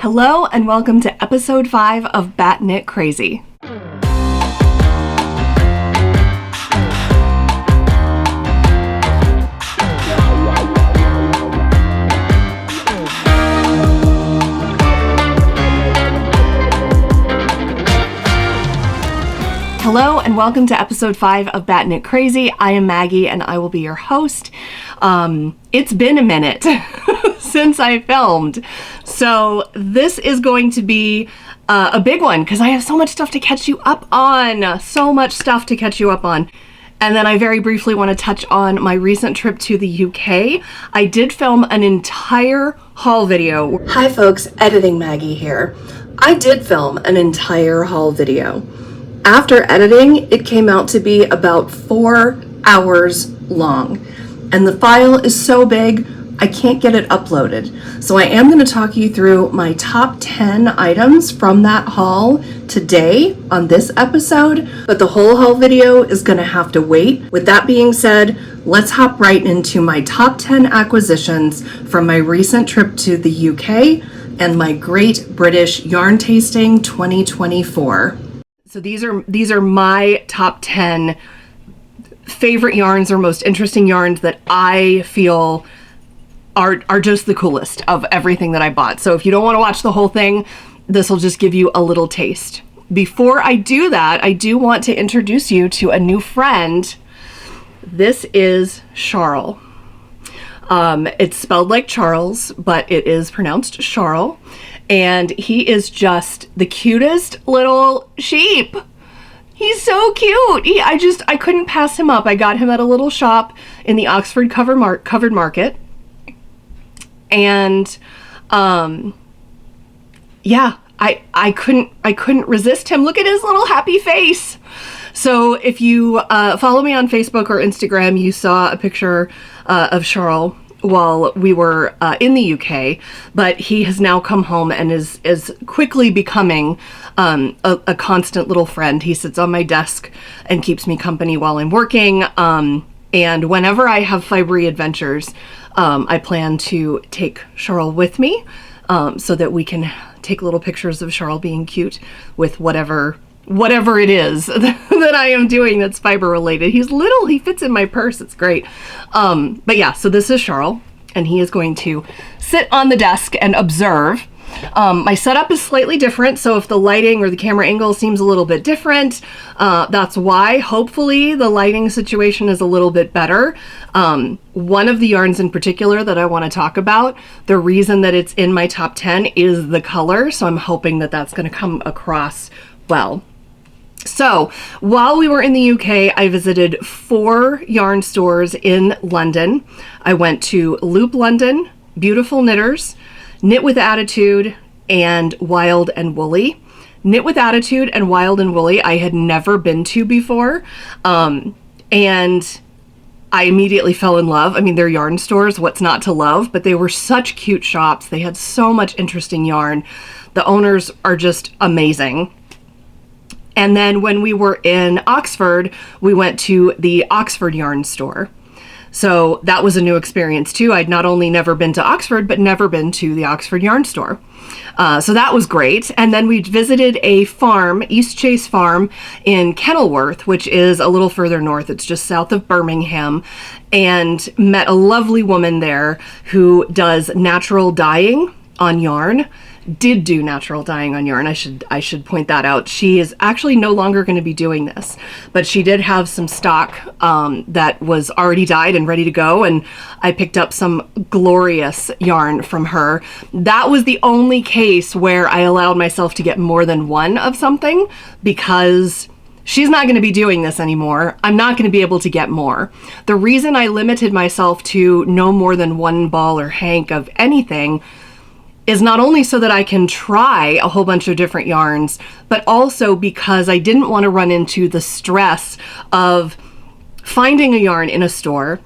Hello and welcome to episode 5 of Bat Knit Crazy. Hello and welcome to episode 5 of Bat Knit Crazy. I am Maggie and I will be your host. It's been a minute since I filmed, so this is going to be a big one because I have so much stuff to catch you up on. And then I very briefly want to touch on my recent trip to the UK. I did film an entire haul video. Hi folks, Editing Maggie here. I did film an entire haul video. After editing, it came out to be about 4 hours long, and the file is so big, I can't get it uploaded. So I am going to talk you through my top 10 items from that haul today on this episode, but the whole haul video is going to have to wait. With that being said, let's hop right into my top 10 acquisitions from my recent trip to the UK and my Great British Yarn Tasting 2024. So these are my top 10 favorite yarns or most interesting yarns that I feel are just the coolest of everything that I bought. So if you don't want to watch the whole thing, this will just give you a little taste. Before I do that, I do want to introduce you to a new friend. This is Charles. It's spelled like Charles, but it is pronounced Charles. And he is just the cutest little sheep. He's so cute. I couldn't pass him up. I got him at a little shop in the Oxford covered market. And yeah, I couldn't resist him. Look at his little happy face. So if you follow me on Facebook or Instagram, you saw a picture of Charles while we were in the UK, but he has now come home and is quickly becoming a constant little friend. He sits on my desk and keeps me company while I'm working. And whenever I have fibery adventures, I plan to take Charles with me so that we can take little pictures of Charles being cute with whatever it is that I am doing that's fiber related. He's little, he fits in my purse, it's great. But yeah, so this is Charles, and he is going to sit on the desk and observe. My setup is slightly different, so if the lighting or the camera angle seems a little bit different, that's why. Hopefully the lighting situation is a little bit better. One of the yarns in particular that I want to talk about, the reason that it's in my top 10 is the color, so I'm hoping that that's going to come across well. So while we were in the UK, I visited 4 yarn stores in London. I went to Loop London, Beautiful Knitters, Knit with Attitude, and Wild and Woolly. Knit with Attitude and Wild and Woolly I had never been to before, and I immediately fell in love. I mean, they're yarn stores, what's not to love? But they were such cute shops. They had so much interesting yarn. The owners are just amazing. And then when we were in Oxford, we went to the Oxford yarn store. So that was a new experience too. I'd not only never been to Oxford, but never been to the Oxford yarn store. So that was great. And then we visited a farm, East Chase Farm in Kenilworth, which is a little further north. It's just south of Birmingham, and met a lovely woman there who does natural dyeing on yarn. Did do natural dyeing on yarn. I should point that out. She is actually no longer going to be doing this, but she did have some stock that was already dyed and ready to go, and I picked up some glorious yarn from her. That was the only case where I allowed myself to get more than one of something, because she's not going to be doing this anymore. I'm not going to be able to get more. The reason I limited myself to no more than one ball or hank of anything is not only so that I can try a whole bunch of different yarns, but also because I didn't want to run into the stress of finding a yarn in a store,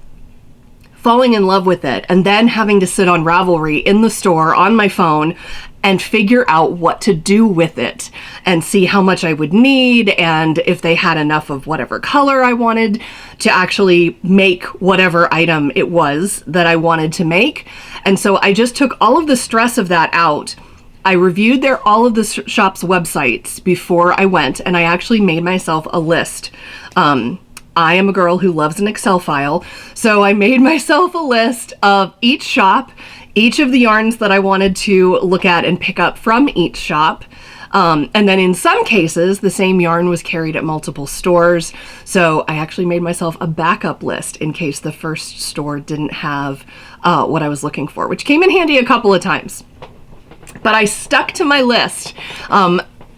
falling in love with it, and then having to sit on Ravelry in the store on my phone and figure out what to do with it and see how much I would need and if they had enough of whatever color I wanted to actually make whatever item it was that I wanted to make. And so I just took all of the stress of that out I reviewed all of the shop's websites before I went, and I actually made myself a list. I am a girl who loves an Excel file, so I made myself a list of each shop, each of the yarns that I wanted to look at and pick up from each shop. And then in some cases, the same yarn was carried at multiple stores. So I actually made myself a backup list in case the first store didn't have what I was looking for, which came in handy a couple of times. But I stuck to my list.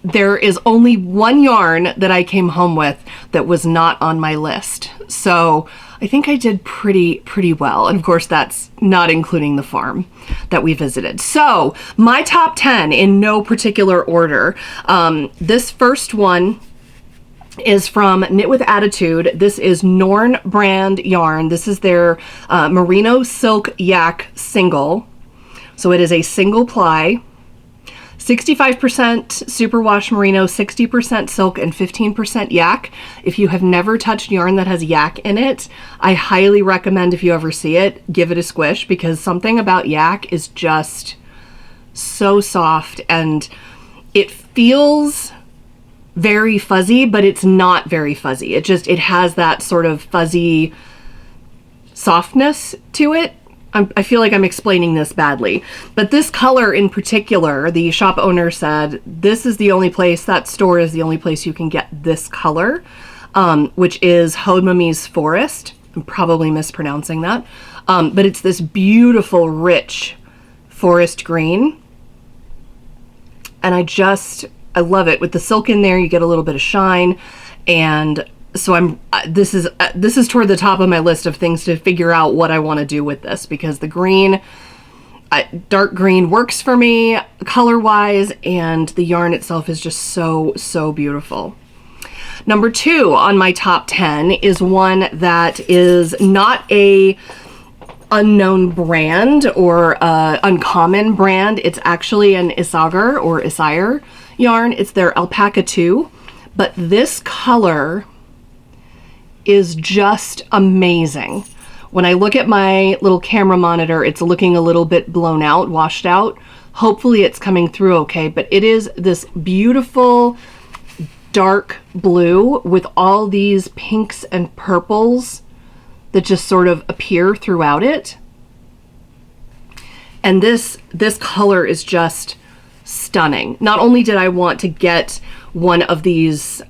There is only one yarn that I came home with that was not on my list. So I think I did pretty well. And of course, that's not including the farm that we visited. So my top 10 in no particular order. This first one is from Knit with Attitude. This is Norne brand yarn. This is their Merino Silk Yak single. So it is a single ply. 65% superwash merino, 60% silk, and 15% yak. If you have never touched yarn that has yak in it, I highly recommend, if you ever see it, give it a squish, because something about yak is just so soft, and it feels very fuzzy, but it's not very fuzzy. It has that sort of fuzzy softness to it. I feel like I'm explaining this badly, but this color in particular, the shop owner said, this is the only place, that store is the only place you can get this color, which is Hodmami's Forest. I'm probably mispronouncing that, but it's this beautiful, rich forest green. And I love it. With the silk in there, you get a little bit of shine, and so this is toward the top of my list of things to figure out what I want to do with this, because the green, dark green works for me color-wise, and the yarn itself is just so beautiful. Number 2 on my top 10 is one that is not a unknown brand or uncommon brand. It's actually an Isager or Isager yarn. It's their Alpaca 2, but this color is just amazing. When I look at my little camera monitor, it's looking a little bit blown out, washed out. Hopefully it's coming through okay, but it is this beautiful dark blue with all these pinks and purples that just sort of appear throughout it. And this color is just stunning. Not only did I want to get one of these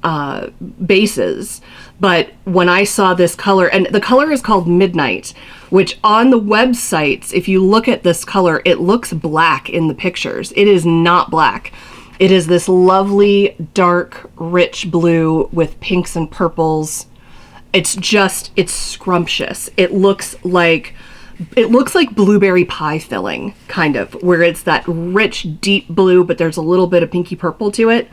bases, but when I saw this color, and the color is called Midnight, which on the websites, if you look at this color, it looks black in the pictures. It is not black. It is this lovely, dark, rich blue with pinks and purples. It's scrumptious. It looks like blueberry pie filling, kind of, where it's that rich, deep blue, but there's a little bit of pinky purple to it.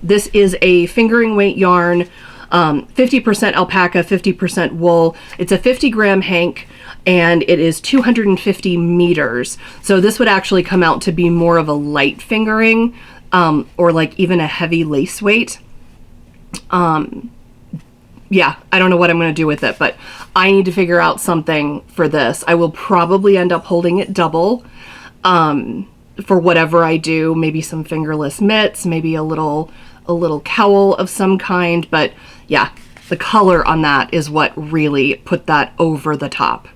This is a fingering weight yarn, 50% alpaca, 50% wool. It's a 50-gram hank, and it is 250 meters. So this would actually come out to be more of a light fingering, or like even a heavy lace weight. Yeah, I don't know what I'm going to do with it, but I need to figure out something for this. I will probably end up holding it double for whatever I do. Maybe some fingerless mitts, maybe a little cowl of some kind. But yeah, the color on that is what really put that over the top.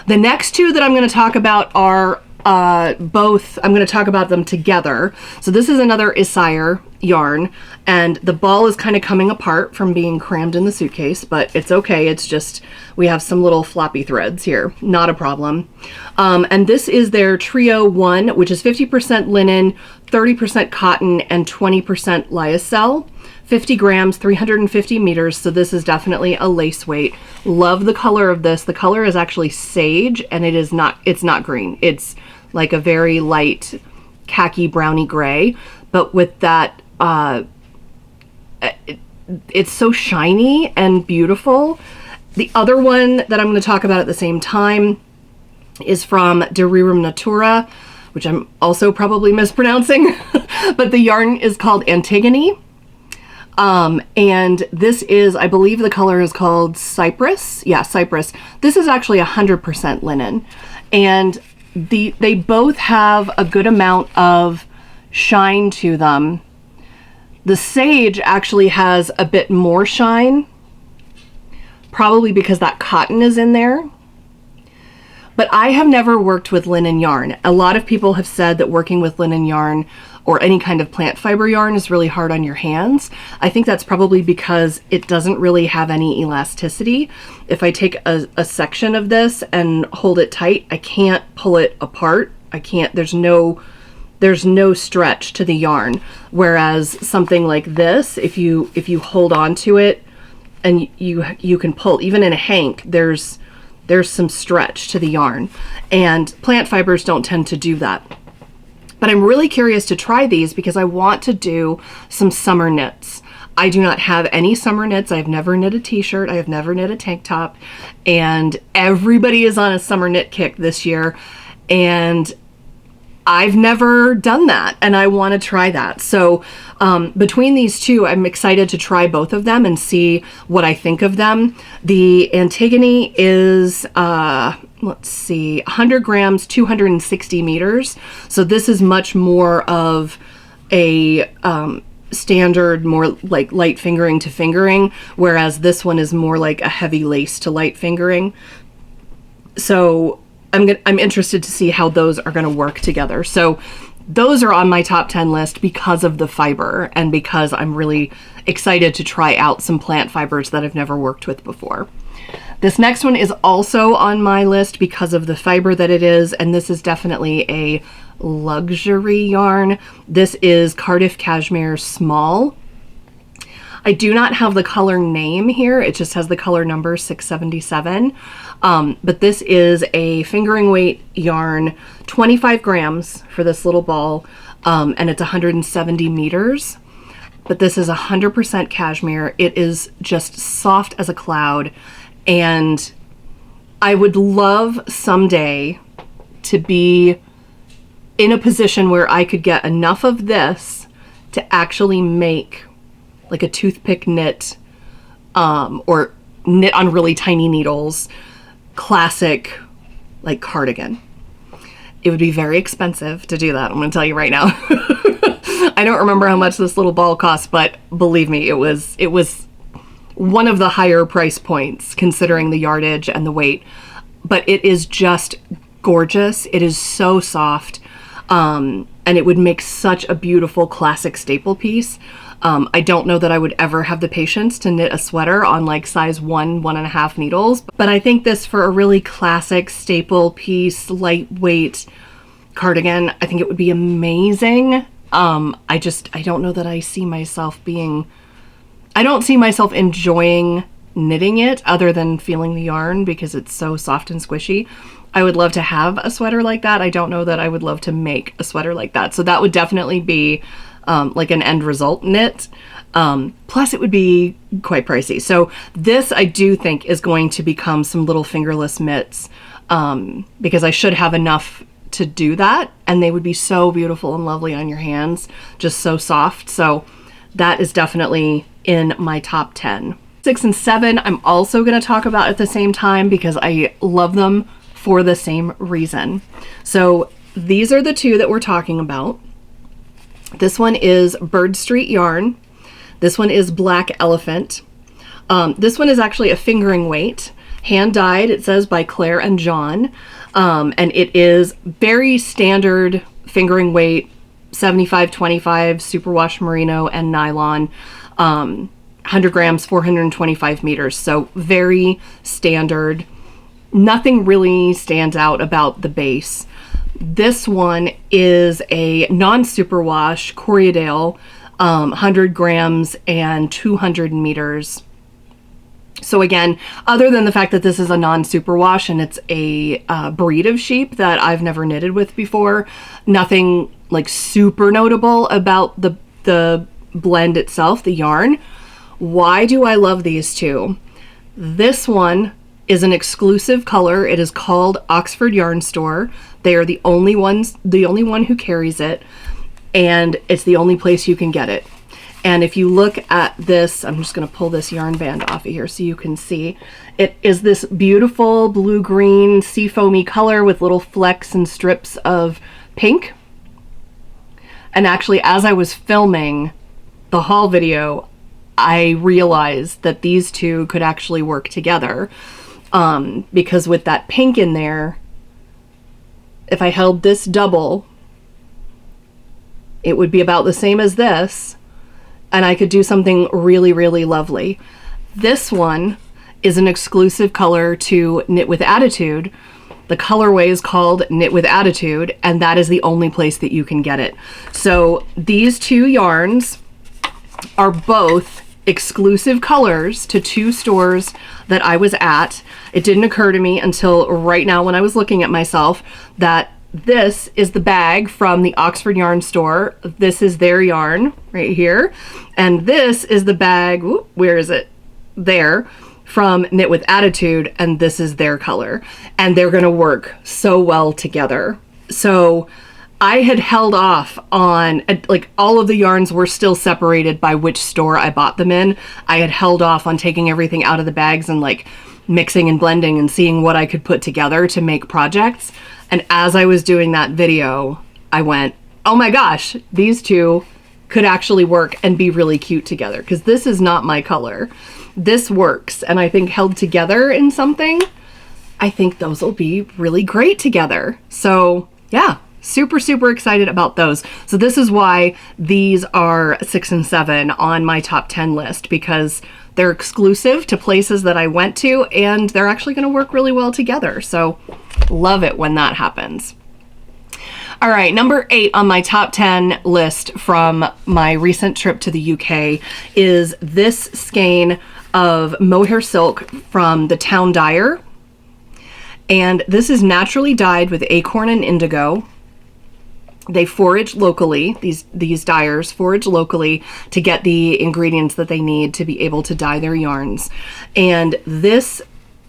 The next two that I'm going to talk about are both, I'm going to talk about them together. So this is another Isager yarn, and the ball is kind of coming apart from being crammed in the suitcase, but it's okay. It's just, we have some little floppy threads here, not a problem. And this is their Trio 1, which is 50% linen, 30% cotton, and 20% lyocell. 50 grams, 350 meters, so this is definitely a lace weight. Love the color of this. The color is actually sage, and it's not green. It's like a very light khaki browny gray, but with that, it's so shiny and beautiful. The other one that I'm going to talk about at the same time is from Rerum Natura, which I'm also probably mispronouncing, but the yarn is called Antigone. And this is, I believe the color is called Cypress. Yeah, Cypress. This is actually 100% linen. And they both have a good amount of shine to them. The sage actually has a bit more shine, probably because that cotton is in there. But I have never worked with linen yarn. A lot of people have said that working with linen yarn or any kind of plant fiber yarn is really hard on your hands. I think that's probably because it doesn't really have any elasticity. If I take a section of this and hold it tight, I can't pull it apart. I can't, there's no stretch to the yarn. Whereas something like this, if you hold on to it and you can pull, even in a hank, there's some stretch to the yarn, and plant fibers don't tend to do that. But I'm really curious to try these because I want to do some summer knits. I do not have any summer knits. I've never knit a t-shirt. I have never knit a tank top, and everybody is on a summer knit kick this year, and I've never done that, and I want to try that. So between these two, I'm excited to try both of them and see what I think of them. The Antigone is, let's see, 100 grams, 260 meters. So this is much more of a standard, more like light fingering to fingering, whereas this one is more like a heavy lace to light fingering. So I'm interested to see how those are going to work together. So those are on my top 10 list because of the fiber and because I'm really excited to try out some plant fibers that I've never worked with before. This next one is also on my list because of the fiber that it is, and this is definitely a luxury yarn. This is Cardiff Cashmere Small. I do not have the color name here. It just has the color number 677. But this is a fingering weight yarn, 25 grams for this little ball, and it's 170 meters. But this is 100% cashmere. It is just soft as a cloud. And I would love someday to be in a position where I could get enough of this to actually make like a toothpick knit, or knit on really tiny needles, classic like cardigan. It would be very expensive to do that, I'm gonna tell you right now. I don't remember how much this little ball cost, but believe me, it was one of the higher price points considering the yardage and the weight. But it is just gorgeous. It is so soft, and it would make such a beautiful classic staple piece. I don't know that I would ever have the patience to knit a sweater on like size 1.5 needles, but I think this for a really classic staple piece, lightweight cardigan, I think it would be amazing. I don't know that I see myself I don't see myself enjoying knitting it other than feeling the yarn because it's so soft and squishy. I would love to have a sweater like that. I don't know that I would love to make a sweater like that. So that would definitely be like an end result knit. Plus it would be quite pricey. So this I do think is going to become some little fingerless mitts, because I should have enough to do that, and they would be so beautiful and lovely on your hands, just so soft. So that is definitely in my top 10. 6 and 7 I'm also going to talk about at the same time because I love them for the same reason. So these are the two that we're talking about. This one is Birdstreet yarn. This one is Black Elephant. This one is actually a fingering weight, hand dyed, it says, by Claire and John. And it is very standard fingering weight, 75-25 superwash merino and nylon, 100 grams, 425 meters. So very standard. Nothing really stands out about the base. This one is a non-superwash Corriedale, 100 grams and 200 meters. So again, other than the fact that this is a non-superwash and it's a breed of sheep that I've never knitted with before, nothing like super notable about the blend itself, the yarn. Why do I love these two? This one is an exclusive color. It is called Oxford Yarn Store. They are the only one who carries it, and it's the only place you can get it. And if you look at this, I'm just going to pull this yarn band off of here so you can see. It is this beautiful blue-green sea foamy color with little flecks and strips of pink. And actually, as I was filming the haul video, I realized that these two could actually work together, because with that pink in there, if I held this double, it would be about the same as this, and I could do something really, really lovely. This one is an exclusive color to Knit with Attitude. The colorway is called Knit with Attitude, and that is the only place that you can get it. So these two yarns are both exclusive colors to two stores that I was at. It didn't occur to me until right now when I was looking at myself that this is the bag from the Oxford yarn store. This is their yarn right here. And this is the bag, where is it? There, from Knit with Attitude, and this is their color. And they're gonna work so well together. So I had held off on, like, all of the yarns were still separated by which store I bought them in. I had held off on taking everything out of the bags and like mixing and blending and seeing what I could put together to make projects. And as I was doing that video, I went, oh my gosh, these two could actually work and be really cute together, because this is not my color. This works, and I think held together in something, I think those will be really great together. So yeah, super, super excited about those. So this is why these are 6 and 7 on my top 10 list, because they're exclusive to places that I went to, and they're actually going to work really well together. So love it when that happens. All right, number 8 on my top 10 list from my recent trip to the UK is this skein of Mohair silk from the town Dyer. And this is naturally dyed with acorn and indigo. They forage locally, these dyers forage locally to get the ingredients that they need to be able to dye their yarns. And this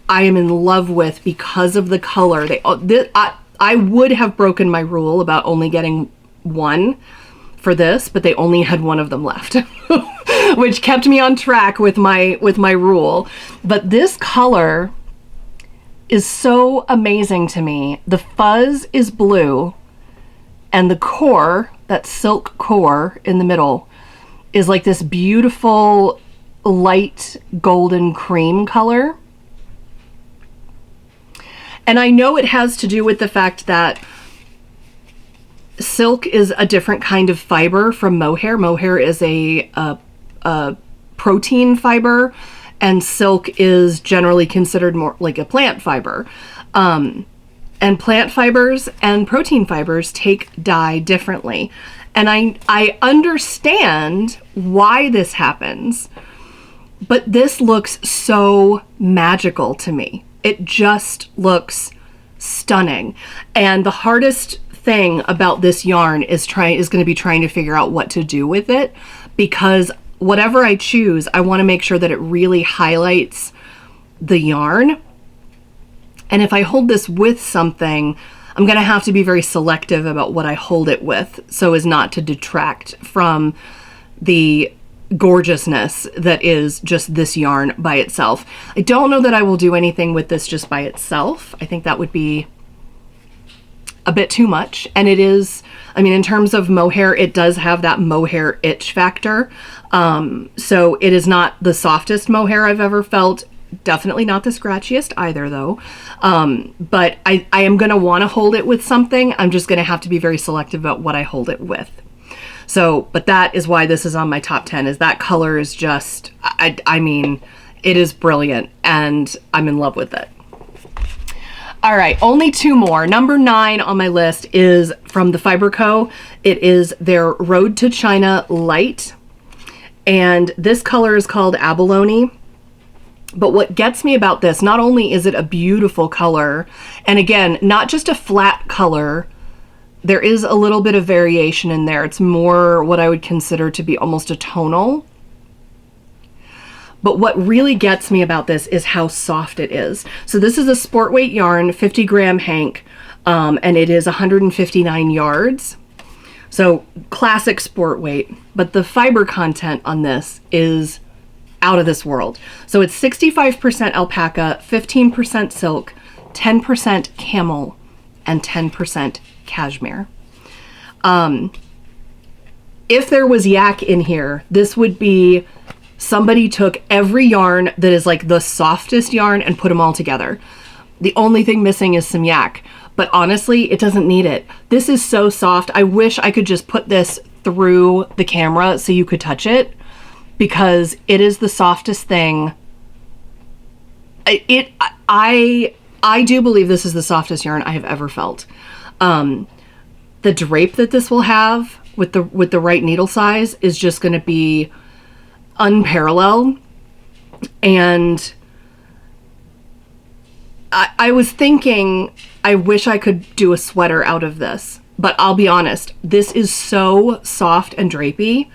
I am in love with because of the color. I would have broken my rule about only getting one for this, but they only had one of them left, which kept me on track with my rule. But this color is so amazing to me. The fuzz is blue, and the core, that silk core in the middle, is like this beautiful light golden cream color. And I know it has to do with the fact that silk is a different kind of fiber from mohair. Mohair is a protein fiber, and silk is generally considered more like a plant fiber. And plant fibers and protein fibers take dye differently. And I understand why this happens, but this looks so magical to me. It just looks stunning. And the hardest thing about this yarn is going to be trying to figure out what to do with it, because whatever I choose, I want to make sure that it really highlights the yarn. And if I hold this with something, I'm going to have to be very selective about what I hold it with so as not to detract from the gorgeousness that is just this yarn by itself. I don't know that I will do anything with this just by itself. I think that would be a bit too much. And it is, I mean, in terms of mohair, it does have that mohair itch factor. So it is not the softest mohair I've ever felt. Definitely not the scratchiest either, though. But I am going to want to hold it with something. I'm just going to have to be very selective about what I hold it with. So, but that is why this is on my top 10, is that color is just, I mean, it is brilliant, and I'm in love with it. All right, only 2 more. Number 9 on my list is from the Fiber Co. It is their Road to China Light, and this color is called Abalone. But what gets me about this, not only is it a beautiful color, and again, not just a flat color, there is a little bit of variation in there. It's more what I would consider to be almost a tonal. But what really gets me about this is how soft it is. So this is a sport weight yarn, 50 gram hank, and it is 159 yards. So classic sport weight, but the fiber content on this is out of this world. So it's 65% alpaca, 15% silk, 10% camel, and 10% cashmere. if there was yak in here, this would be somebody took every yarn that is like the softest yarn and put them all together. The only thing missing is some yak, but honestly, it doesn't need it. This is so soft. I wish I could just put this through the camera so you could touch it, because it is the softest thing. I do believe this is the softest yarn I have ever felt. The drape that this will have with the right needle size is just going to be unparalleled. And I was thinking, I wish I could do a sweater out of this, but I'll be honest, this is so soft and drapey.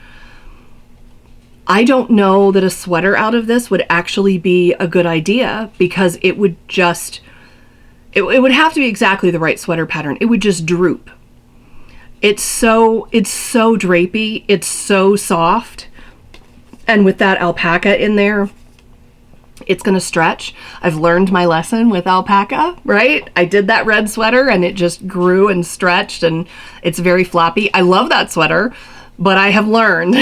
I don't know that a sweater out of this would actually be a good idea, because it would just, it would have to be exactly the right sweater pattern. It would just droop. It's so drapey. It's so soft. And with that alpaca in there, it's going to stretch. I've learned my lesson with alpaca, right? I did that red sweater and it just grew and stretched and it's very floppy. I love that sweater, but I have learned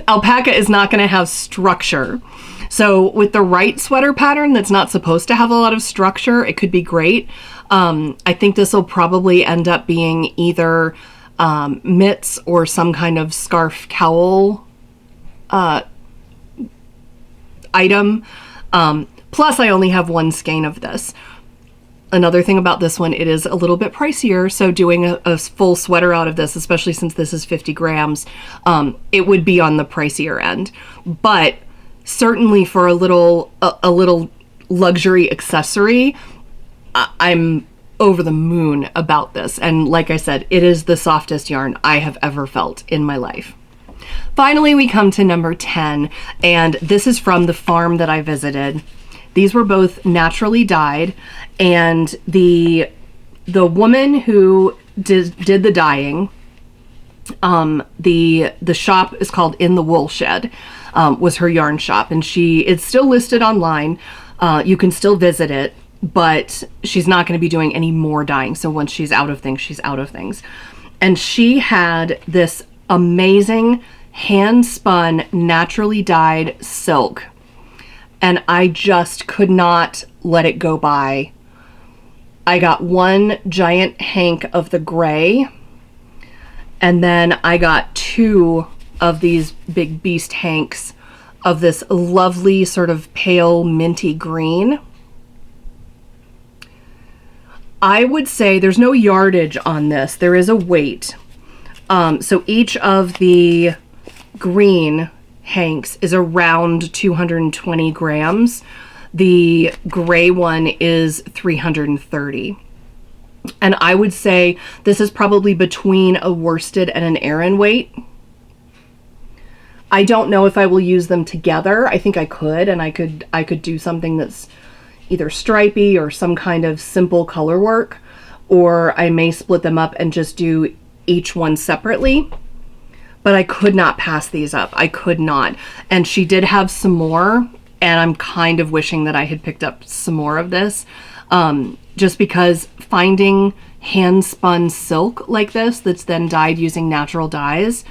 alpaca is not going to have structure. So with the right sweater pattern that's not supposed to have a lot of structure, it could be great. I think this will probably end up being either mitts or some kind of scarf cowl item. Plus I only have one skein of this. Another thing about this one, it is a little bit pricier, so doing a full sweater out of this, especially since this is 50 grams, it would be on the pricier end. But certainly for a little luxury accessory, I'm over the moon about this. And like I said, it is the softest yarn I have ever felt in my life. Finally, we come to number 10, and this is from the farm that I visited. These were both naturally dyed, and the woman who did the dyeing, the shop is called In the Wool Shed, was her yarn shop, and it's still listed online. You can still visit it, but she's not going to be doing any more dyeing. So once she's out of things, she's out of things. And she had this amazing hand spun, naturally dyed silk. And I just could not let it go by. I got one giant hank of the gray, and then I got two of these big beast hanks of this lovely sort of pale minty green. I would say there's no yardage on this. There is a weight. So each of the green hanks is around 220 grams. The gray one is 330. And I would say this is probably between a worsted and an Aran weight. I don't know if I will use them together. I think I could, and I could do something that's either stripy or some kind of simple color work, or I may split them up and just do each one separately. But I could not pass these up. I could not. And she did have some more, and I'm kind of wishing that I had picked up some more of this, just because finding hand spun silk like this that's then dyed using natural dyes,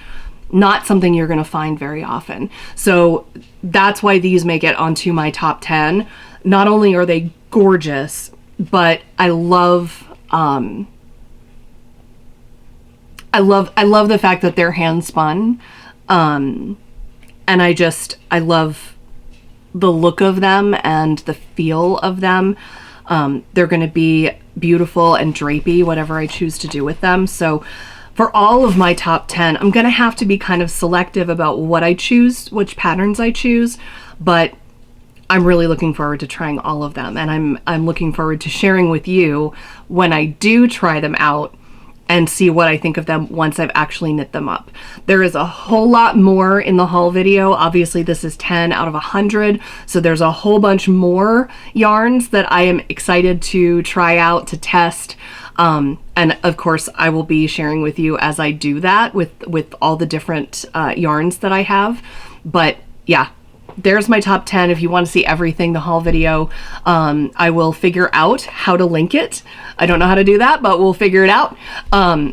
not something you're going to find very often. So that's why these make it onto my top 10. Not only are they gorgeous, but I love the fact that they're hand spun. And I love the look of them and the feel of them. They're going to be beautiful and drapey, whatever I choose to do with them. So for all of my top 10, I'm going to have to be kind of selective about what I choose, which patterns I choose, but I'm really looking forward to trying all of them. And I'm looking forward to sharing with you when I do try them out and see what I think of them once I've actually knit them up. There is a whole lot more in the haul video. Obviously this is 10 out of 100, so there's a whole bunch more yarns that I am excited to try out, to test. And of course I will be sharing with you as I do that with all the different yarns that I have. But yeah, there's my top 10. If you want to see everything, the haul video, I will figure out how to link it. I don't know how to do that, but we'll figure it out.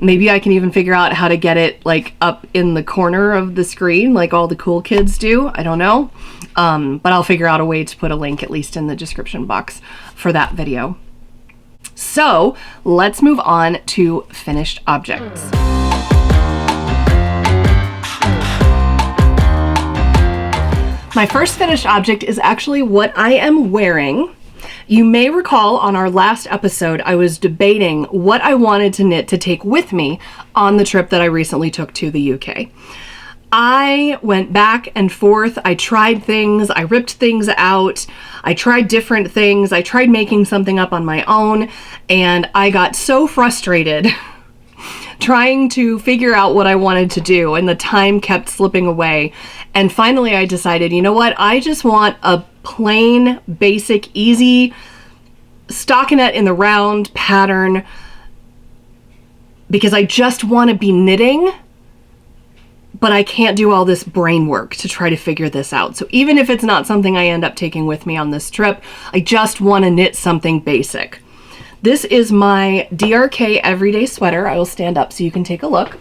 Maybe I can even figure out how to get it like up in the corner of the screen like all the cool kids do. I don't know. But I'll figure out a way to put a link at least in the description box for that video. So let's move on to finished objects. My first finished object is actually what I am wearing. You may recall on our last episode, I was debating what I wanted to knit to take with me on the trip that I recently took to the UK. I went back and forth. I tried things. I ripped things out. I tried different things. I tried making something up on my own, and I got so frustrated trying to figure out what I wanted to do, and the time kept slipping away. And finally I decided, you know what? I just want a plain, basic, easy stockinette in the round pattern because I just want to be knitting, but I can't do all this brain work to try to figure this out. So even if it's not something I end up taking with me on this trip, I just want to knit something basic. This is my DRK everyday sweater. I will stand up so you can take a look.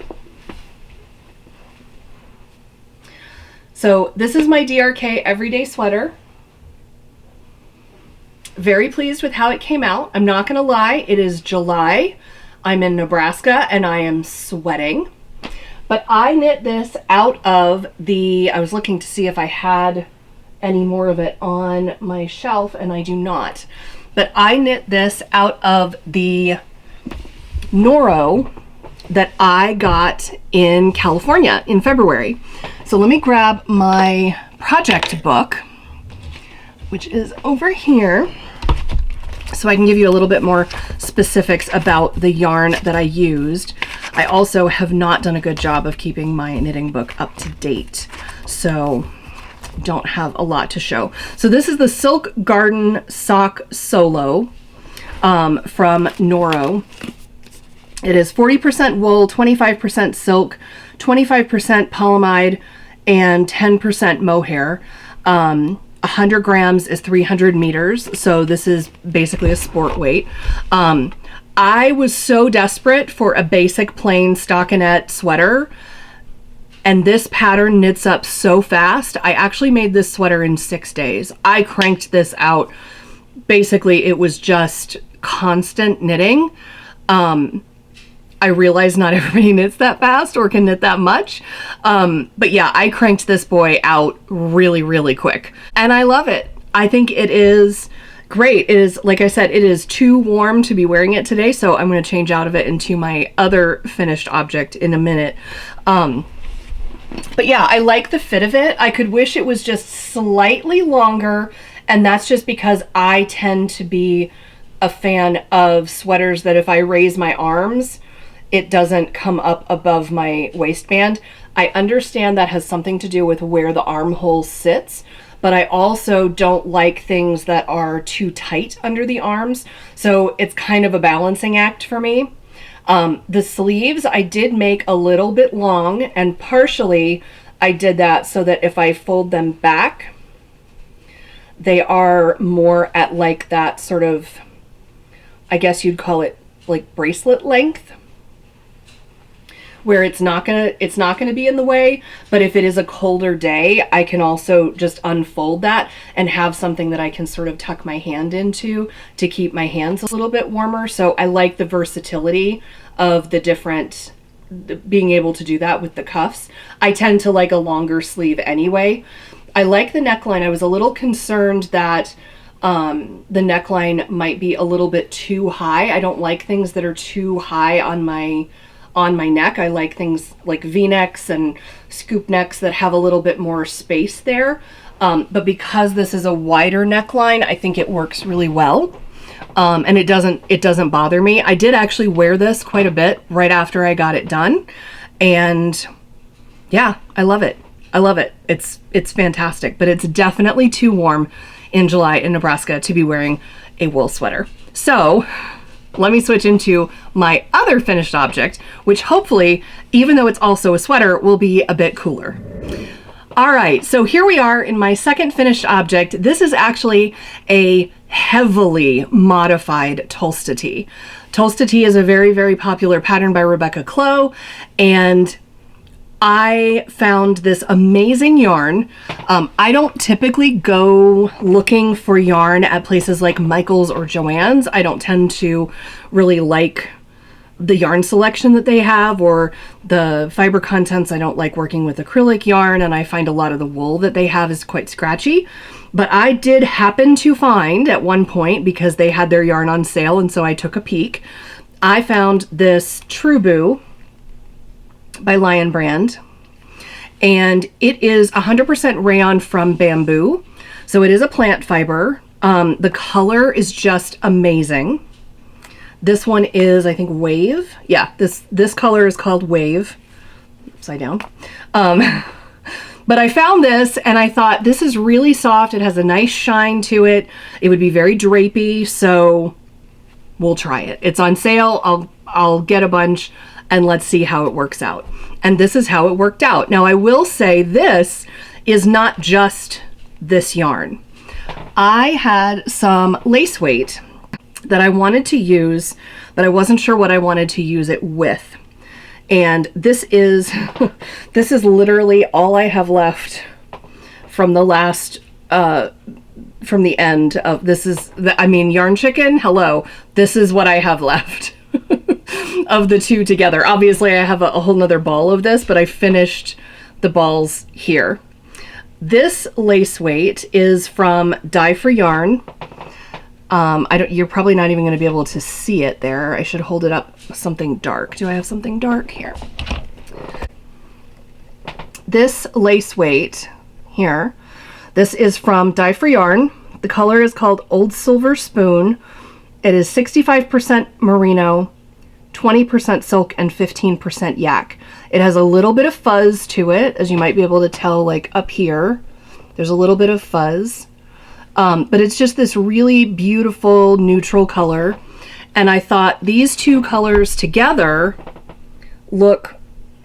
So this is my DRK everyday sweater. Very pleased with how it came out. I'm not gonna lie, it is July. I'm in Nebraska and I am sweating. But I knit this out of the, I was looking to see if I had any more of it on my shelf and I do not. But I knit this out of the Norne that I got in California in February. So let me grab my project book, which is over here, so I can give you a little bit more specifics about the yarn that I used. I also have not done a good job of keeping my knitting book up to date, so don't have a lot to show. So this is the Silk Garden Sock Solo from Norne. It is 40% wool, 25% silk, 25% polyamide, and 10% mohair. 100 grams is 300 meters, so this is basically a sport weight. I was so desperate for a basic plain stockinette sweater, and this pattern knits up so fast. I actually made this sweater in 6 days. I cranked this out. Basically, it was just constant knitting. I realize not everybody knits that fast or can knit that much. But yeah, I cranked this boy out really, really quick. And I love it. I think it is great. It is, like I said, it is too warm to be wearing it today, so I'm going to change out of it into my other finished object in a minute. But yeah, I like the fit of it. I could wish it was just slightly longer, and that's just because I tend to be a fan of sweaters that if I raise my arms, it doesn't come up above my waistband. I understand that has something to do with where the armhole sits, but I also don't like things that are too tight under the arms. So it's kind of a balancing act for me. The sleeves I did make a little bit long, and partially I did that so that if I fold them back, they are more at like that sort of, I guess you'd call it like bracelet length, where it's not gonna be in the way, but if it is a colder day, I can also just unfold that and have something that I can sort of tuck my hand into to keep my hands a little bit warmer. So I like the versatility of the different, being able to do that with the cuffs. I tend to like a longer sleeve anyway. I like the neckline. I was a little concerned that the neckline might be a little bit too high. I don't like things that are too high on my neck. I like things like V-necks and scoop necks that have a little bit more space there. But because this is a wider neckline, I think it works really well. And it doesn't bother me. I did actually wear this quite a bit right after I got it done. And yeah, I love it. I love it. It's fantastic, but it's definitely too warm in July in Nebraska to be wearing a wool sweater. So let me switch into my other finished object, which hopefully, even though it's also a sweater, will be a bit cooler. All right, so here we are in my second finished object. This is actually a heavily modified Tolsta tee. Tolsta tee is a very, very popular pattern by Rebecca Clow, and I found this amazing yarn. I don't typically go looking for yarn at places like Michael's or Joann's. I don't tend to really like the yarn selection that they have or the fiber contents. I don't like working with acrylic yarn, and I find a lot of the wool that they have is quite scratchy. But I did happen to find at one point, because they had their yarn on sale, and so I took a peek, I found this True by Lion Brand, and it is 100% rayon from bamboo, so it is a plant fiber. The color is just amazing. This one is, I think, Wave. Yeah, this color is called Wave. Upside down. But I found this and I thought, this is really soft. It has a nice shine to it. It would be very drapey, so we'll try it. It's on sale. I'll get a bunch and let's see how it works out. And this is how it worked out. Now, I will say this is not just this yarn. I had some lace weight that I wanted to use, but I wasn't sure what I wanted to use it with. And this is this is literally all I have left from the last from the end of this. Is the, I mean, Yarn Chicken, hello, this is what I have left of the two together. Obviously I have a whole nother ball of this, but I finished the balls here. This lace weight is from Dye for Yarn. You're probably not even going to be able to see it there. I should hold it up something dark. Do I have something dark here? This lace weight here, this is from Dye for Yarn. The color is called Old Silver Spoon. It is 65% merino, 20% silk, and 15% yak. It has a little bit of fuzz to it, as you might be able to tell, like up here. There's a little bit of fuzz. But it's just this really beautiful neutral color. And I thought these two colors together look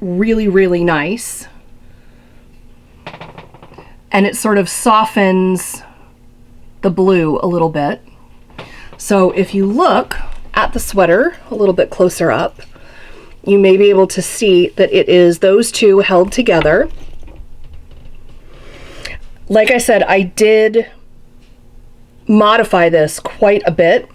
really, really nice. And it sort of softens the blue a little bit. So if you look at the sweater a little bit closer up, you may be able to see that it is those two held together. Like I said, I did modify this quite a bit.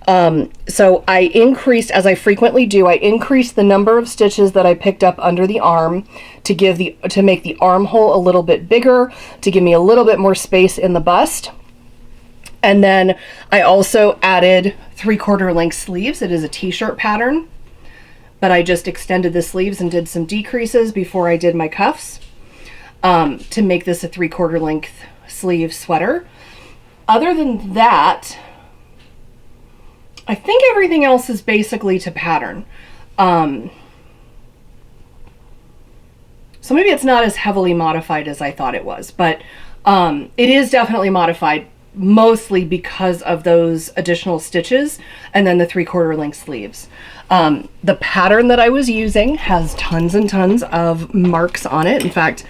So I increased, as I frequently do, I increased the number of stitches that I picked up under the arm to make the armhole a little bit bigger, to give me a little bit more space in the bust. And then I also added 3/4 length sleeves. It is a t-shirt pattern, but I just extended the sleeves and did some decreases before I did my cuffs to make this a 3/4 length sleeve sweater. Other than that, I think everything else is basically to pattern. So maybe it's not as heavily modified as I thought it was, but it is definitely modified, mostly because of those additional stitches and then the 3/4 length sleeves. The pattern that I was using has tons and tons of marks on it. In fact,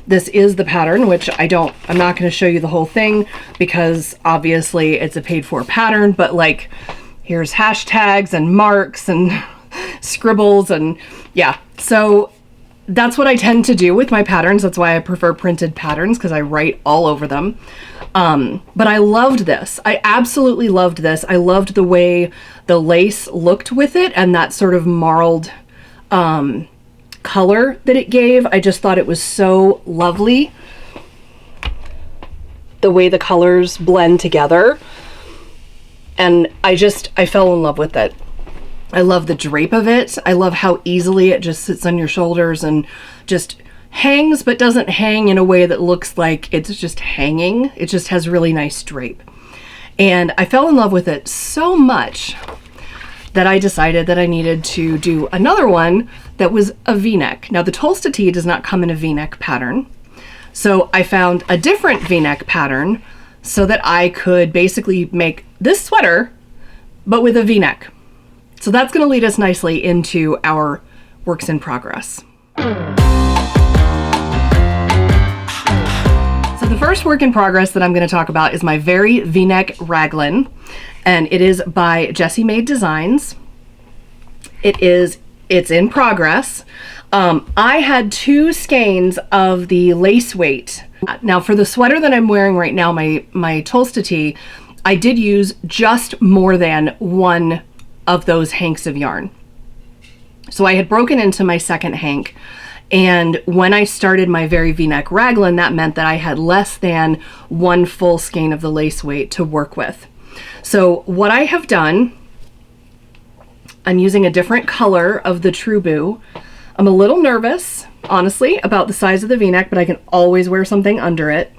this is the pattern, which I'm not going to show you the whole thing because obviously it's a paid for pattern, but like here's hashtags and marks and scribbles and yeah. So that's what I tend to do with my patterns. That's why I prefer printed patterns, because I write all over them. But I loved this. I absolutely loved this. I loved the way the lace looked with it and that sort of marled color that it gave. I just thought it was so lovely, the way the colors blend together. And I fell in love with it. I love the drape of it. I love how easily it just sits on your shoulders and just hangs, but doesn't hang in a way that looks like it's just hanging. It just has really nice drape. And I fell in love with it so much that I decided that I needed to do another one that was a V-neck. Now the Tolsta tee does not come in a V-neck pattern. So I found a different V-neck pattern so that I could basically make this sweater, but with a V-neck. So that's going to lead us nicely into our works in progress. first work in progress that I'm going to talk about is my very V-neck raglan, and it is by Jessie Made Designs. It's in progress. I had 2 skeins of the lace weight. Now for the sweater that I'm wearing right now, my Tolsta tee, I did use just more than 1 of those hanks of yarn. So I had broken into my second hank, and when I started my very V-neck raglan, that meant that I had less than 1 full skein of the lace weight to work with. So what I have done, I'm using a different color of the True Boo. I'm a little nervous, honestly, about the size of the V-neck, but I can always wear something under it.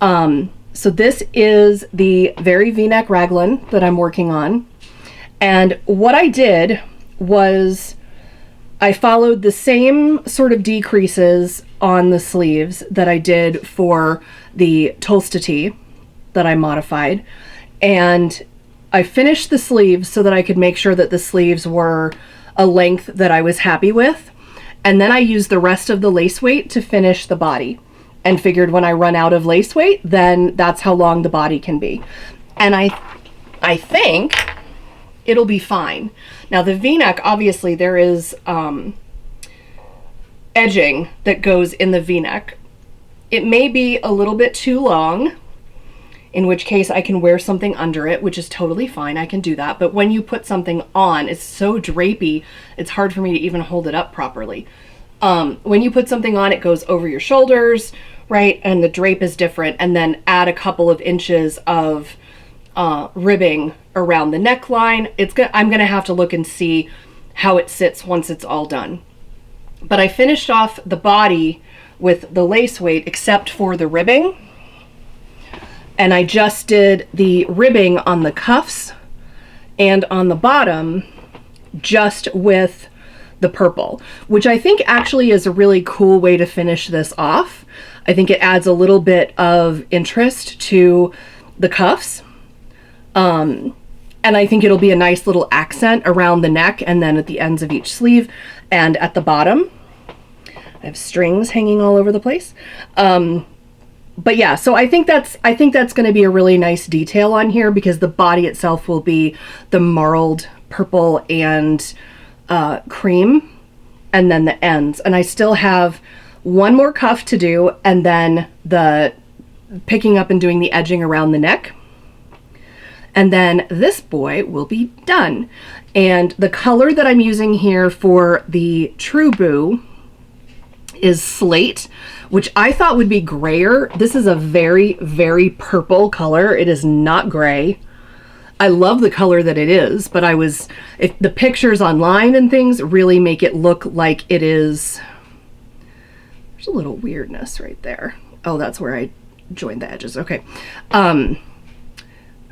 So this is the very V-neck raglan that I'm working on. And what I did was I followed the same sort of decreases on the sleeves that I did for the Tolsta tee that I modified. And I finished the sleeves so that I could make sure that the sleeves were a length that I was happy with. And then I used the rest of the lace weight to finish the body, and figured when I run out of lace weight, then that's how long the body can be. And I think it'll be fine. Now the V-neck, obviously there is edging that goes in the V-neck. It may be a little bit too long, in which case I can wear something under it, which is totally fine. I can do that. But when you put something on, it's so drapey, it's hard for me to even hold it up properly. When you put something on, it goes over your shoulders, right? And the drape is different. And then add a couple of inches of ribbing around the neckline. I'm gonna have to look and see how it sits once it's all done. But I finished off the body with the lace weight, except for the ribbing. And I just did the ribbing on the cuffs and on the bottom just with the purple, which I think actually is a really cool way to finish this off. I think it adds a little bit of interest to the cuffs. And I think it'll be a nice little accent around the neck and then at the ends of each sleeve and at the bottom. I have strings hanging all over the place. But yeah, so I think that's going to be a really nice detail on here, because the body itself will be the marled purple and cream, and then the ends. And I still have 1 more cuff to do, and then the picking up and doing the edging around the neck. And then this boy will be done. And the color that I'm using here for the True Boo is slate, which I thought would be grayer. This is a very, very purple color. It is not gray. I love the color that it is, but if the pictures online and things really make it look like it is, there's a little weirdness right there. Oh, that's where I joined the edges. Okay.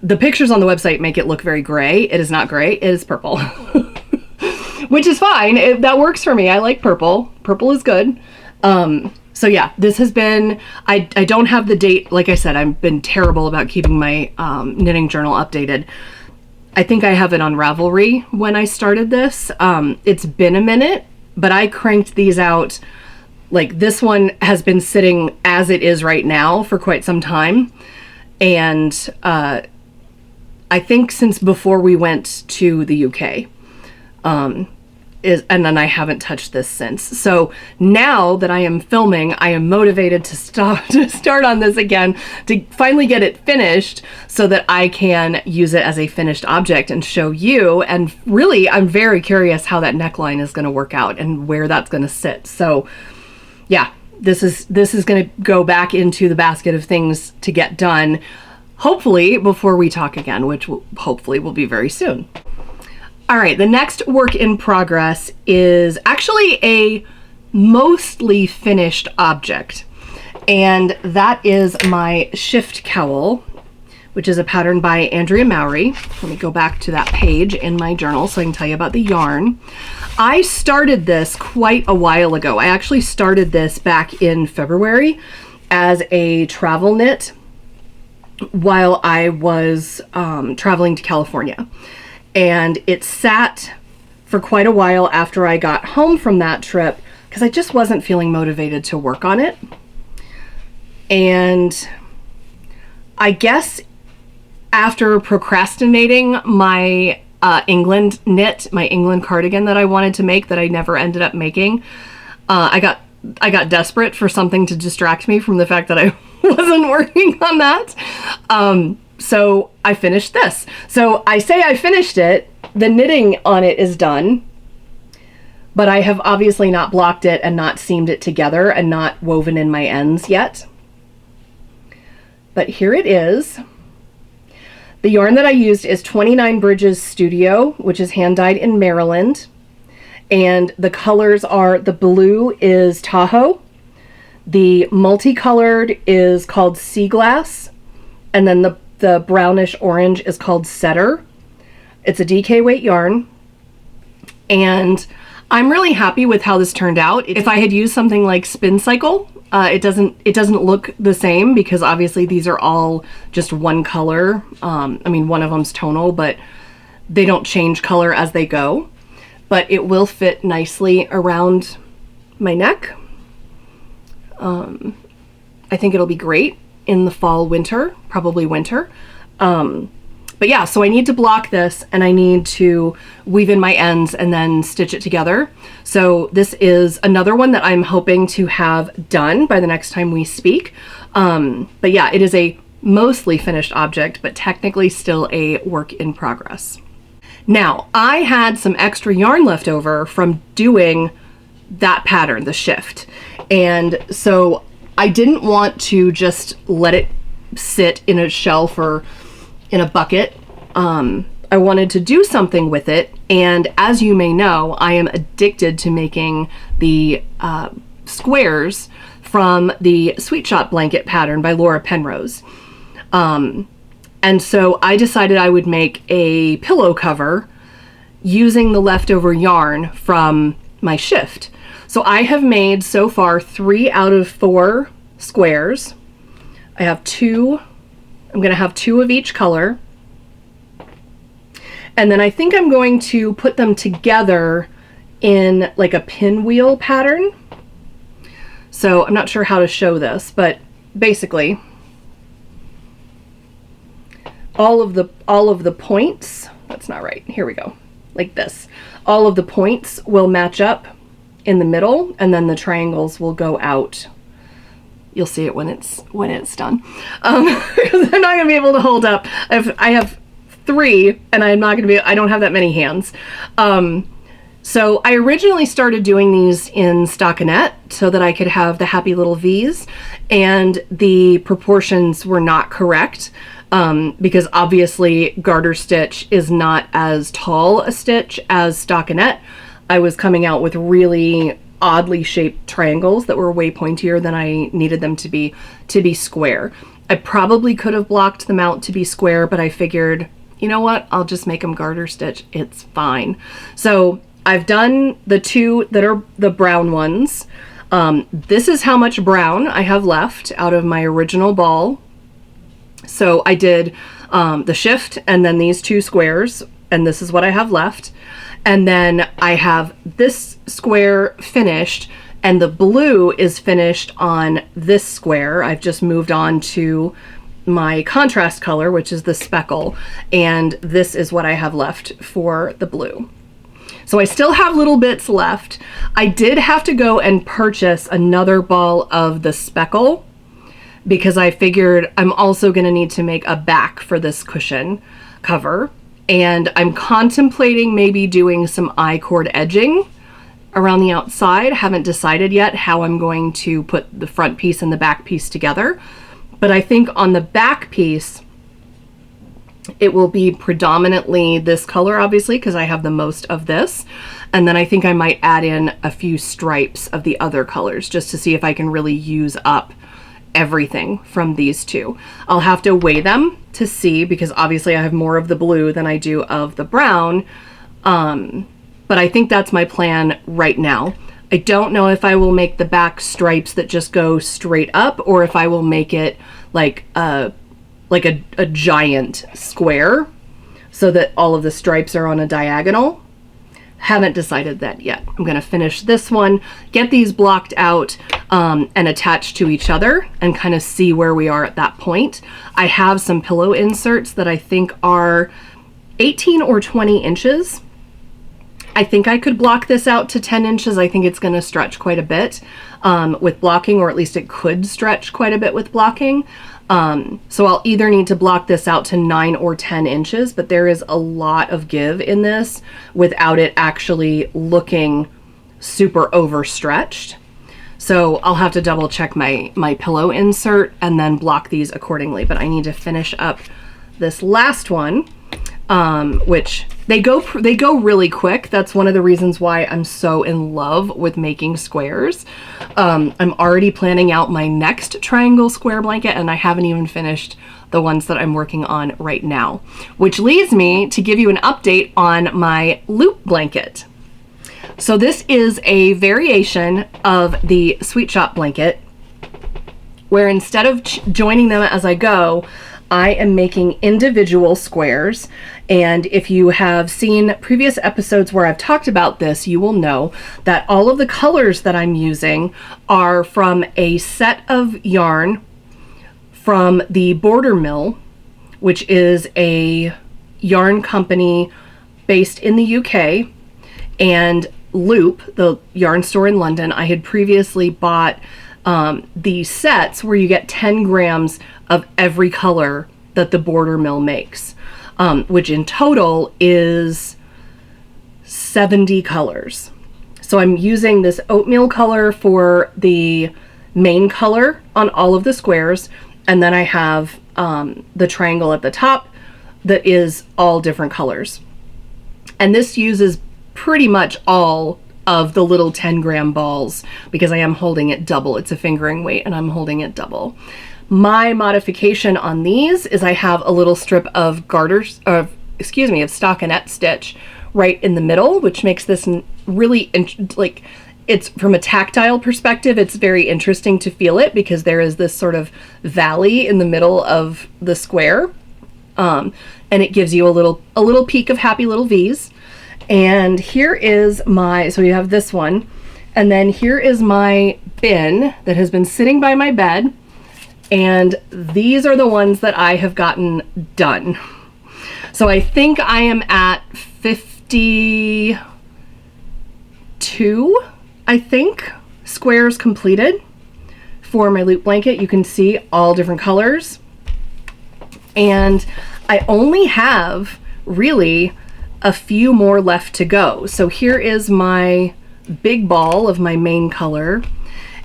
The pictures on the website make it look very gray. It is not gray, it is purple. Which is fine. That works for me. I like purple. Purple is good. So yeah, this has been, I don't have the date. Like I said, I've been terrible about keeping my knitting journal updated. I think I have it on Ravelry when I started this. It's been a minute, but I cranked these out. Like, this one has been sitting as it is right now for quite some time. And I think since before we went to the UK. And then I haven't touched this since. So now that I am filming, I am motivated to start on this again, to finally get it finished so that I can use it as a finished object and show you. And really, I'm very curious how that neckline is going to work out and where that's going to sit. So yeah, this is going to go back into the basket of things to get done, hopefully before we talk again, which hopefully will be very soon. All right, the next work in progress is actually a mostly finished object, and that is my shift cowl, which is a pattern by Andrea Mowry. Let me go back to that page in my journal so I can tell you about the yarn. I started this quite a while ago. I actually started this back in February as a travel knit while I was traveling to California. And it sat for quite a while after I got home from that trip because I just wasn't feeling motivated to work on it. And I guess after procrastinating my England knit, my England cardigan that I wanted to make that I never ended up making, I got desperate for something to distract me from the fact that I wasn't working on that. So I finished this. So I say I finished it. The knitting on it is done, but I have obviously not blocked it and not seamed it together and not woven in my ends yet. But here it is. The yarn that I used is 29 Bridges Studio, which is hand dyed in Maryland. And the colors are, the blue is Tahoe, the multicolored is called Sea Glass, and then the brownish orange is called Setter. It's a DK weight yarn, and I'm really happy with how this turned out. If I had used something like Spin Cycle, it doesn't look the same because obviously these are all just one color. I mean, one of them's tonal, but they don't change color as they go. But it will fit nicely around my neck. I think it'll be great in the fall, winter, probably winter. But yeah, so I need to block this and I need to weave in my ends and then stitch it together. So this is another one that I'm hoping to have done by the next time we speak. But yeah, it is a mostly finished object, but technically still a work in progress. Now, I had some extra yarn left over from doing that pattern, the shift. And so I didn't want to just let it sit in a shelf or in a bucket. I wanted to do something with it. And as you may know, I am addicted to making the squares from the Sweet Shot blanket pattern by Laura Penrose. And so I decided I would make a pillow cover using the leftover yarn from my shift. So I have made so far 3 out of 4 squares. I have 2. I'm going to have 2 of each color. And then I think I'm going to put them together in like a pinwheel pattern. So I'm not sure how to show this, but basically all of the points, that's not right, here we go, like this. All of the points will match up in the middle and then the triangles will go out. You'll see it when it's done. Because I'm not gonna be able to hold up. I have 3 and I'm not gonna be, I don't have that many hands. So I originally started doing these in stockinette so that I could have the happy little V's, and the proportions were not correct. Because obviously garter stitch is not as tall a stitch as stockinette. I was coming out with really oddly shaped triangles that were way pointier than I needed them to be square. I probably could have blocked them out to be square, but I figured, you know what, I'll just make them garter stitch, it's fine. So I've done the 2 that are the brown ones. This is how much brown I have left out of my original ball. So I did the shift and then these 2 squares, and this is what I have left. And then I have this square finished, and the blue is finished on this square. I've just moved on to my contrast color, which is the speckle, and this is what I have left for the blue. So I still have little bits left. I did have to go and purchase another ball of the speckle because I figured I'm also going to need to make a back for this cushion cover. And I'm contemplating maybe doing some I-cord edging around the outside. Haven't decided yet how I'm going to put the front piece and the back piece together. But I think on the back piece, it will be predominantly this color, obviously, because I have the most of this. And then I think I might add in a few stripes of the other colors just to see if I can really use up everything from these 2. I'll have to weigh them to see, because obviously I have more of the blue than I do of the brown. But I think that's my plan right now. I don't know if I will make the back stripes that just go straight up, or if I will make it like a giant square so that all of the stripes are on a diagonal. haven't decided that yet. I'm gonna finish this one, get these blocked out and attached to each other and kind of see where we are at that point. I have some pillow inserts that I think are 18 or 20 inches. I think I could block this out to 10 inches. I think it's gonna stretch quite a bit with blocking, or at least it could stretch quite a bit with blocking. So I'll either need to block this out to 9 or 10 inches, but there is a lot of give in this without it actually looking super overstretched. So I'll have to double check my pillow insert and then block these accordingly. But I need to finish up this last one, which they go really quick. That's one of the reasons why I'm so in love with making squares. I'm already planning out my next triangle square blanket, and I haven't even finished the ones that I'm working on right now, which leads me to give you an update on my loop blanket. So this is a variation of the Sweet Shop blanket, where instead of joining them as I go, I am making individual squares. And if you have seen previous episodes where I've talked about this, you will know that all of the colors that I'm using are from a set of yarn from the Border Mill, which is a yarn company based in the UK, and Loop, the yarn store in London. I had previously bought these sets where you get 10 grams of every color that the Border Mill makes, which in total is 70 colors. So I'm using this oatmeal color for the main color on all of the squares, and then I have the triangle at the top that is all different colors. And this uses pretty much all of the little 10-gram balls because I am holding it double. It's a fingering weight and I'm holding it double. My modification on these is I have a little strip of of stockinette stitch right in the middle, which makes this really it's from a tactile perspective, it's very interesting to feel it because there is this sort of valley in the middle of the square, and it gives you a little peek of happy little V's. And here is so you have this one, and then here is my bin that has been sitting by my bed, and these are the ones that I have gotten done. So I think I am at 52, I think, squares completed for my loop blanket. You can see all different colors, and I only have really a few more left to go. So here is my big ball of my main color,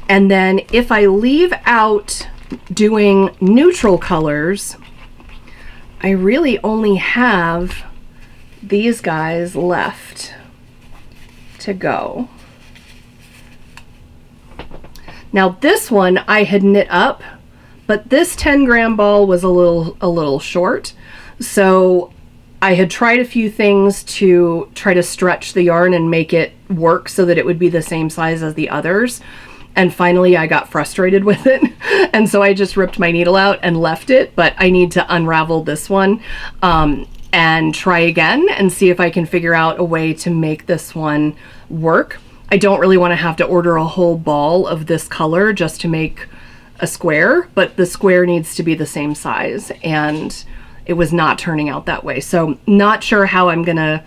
and then if I leave out doing neutral colors, I really only have these guys left to go. Now this one I had knit up, but this 10-gram ball was a little short, so I had tried a few things to try to stretch the yarn and make it work so that it would be the same size as the others. And finally I got frustrated with it. And so I just ripped my needle out and left it, but I need to unravel this one and try again and see if I can figure out a way to make this one work. I don't really want to have to order a whole ball of this color just to make a square, but the square needs to be the same size, and it was not turning out that way. So not sure how I'm gonna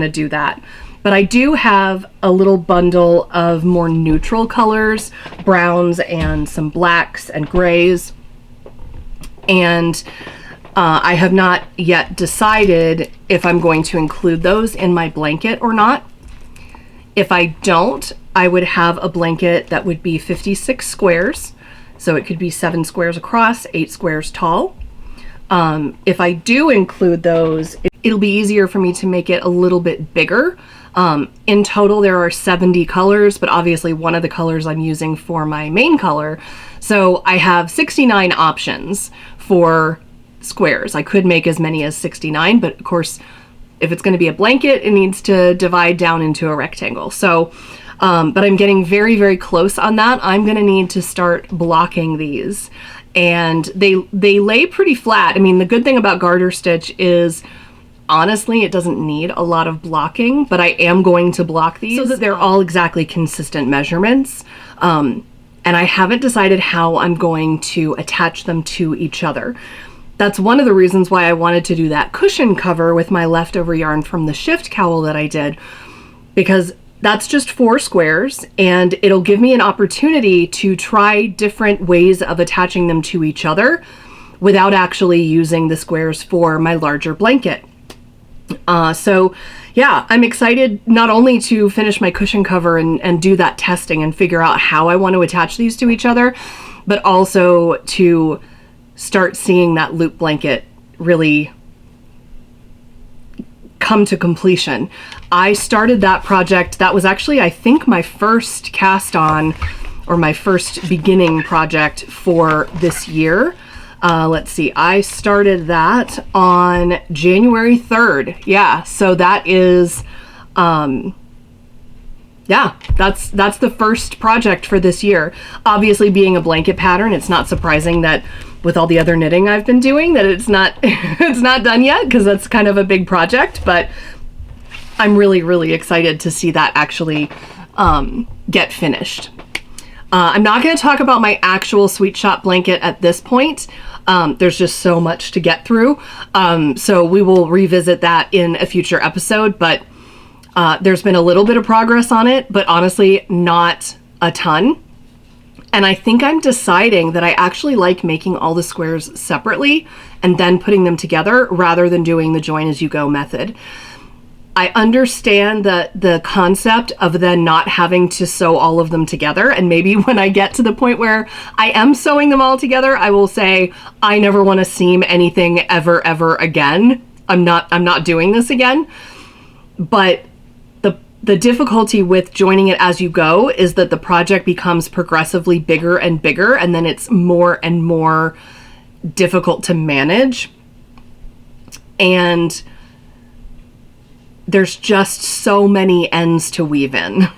do that. But I do have a little bundle of more neutral colors, browns and some blacks and grays. And I have not yet decided if I'm going to include those in my blanket or not. If I don't, I would have a blanket that would be 56 squares. So it could be 7 squares across, 8 squares tall. If I do include those, it'll be easier for me to make it a little bit bigger. In total, there are 70 colors, but obviously one of the colors I'm using for my main color. So I have 69 options for squares. I could make as many as 69, but of course, if it's going to be a blanket, it needs to divide down into a rectangle. So, but I'm getting very, very close on that. I'm going to need to start blocking these. And they lay pretty flat. I mean, the good thing about garter stitch is honestly, it doesn't need a lot of blocking, but I am going to block these so that they're all exactly consistent measurements. And I haven't decided how I'm going to attach them to each other. That's one of the reasons why I wanted to do that cushion cover with my leftover yarn from the shift cowl that I did, because that's just 4 squares and it'll give me an opportunity to try different ways of attaching them to each other without actually using the squares for my larger blanket. So yeah, I'm excited not only to finish my cushion cover and do that testing and figure out how I want to attach these to each other, but also to start seeing that loop blanket really come to completion. I started that project. That was actually, I think, my first cast on, or my first beginning project for this year. Let's see, I started that on January 3rd. Yeah, so that is, yeah, that's the first project for this year. Obviously, being a blanket pattern, it's not surprising that with all the other knitting I've been doing that it's not it's not done yet, because that's kind of a big project, but I'm really excited to see that actually get finished. I'm not going to talk about my actual Sweet Shop blanket at this point. There's just so much to get through. So we will revisit that in a future episode, but there's been a little bit of progress on it, but honestly, not a ton. And I think I'm deciding that I actually like making all the squares separately and then putting them together rather than doing the join as you go method. I understand the concept of then not having to sew all of them together, and maybe when I get to the point where I am sewing them all together, I will say, I never want to seam anything ever again. I'm not doing this again. But the difficulty with joining it as you go is that the project becomes progressively bigger and bigger, and then it's more and more difficult to manage. And there's just so many ends to weave in.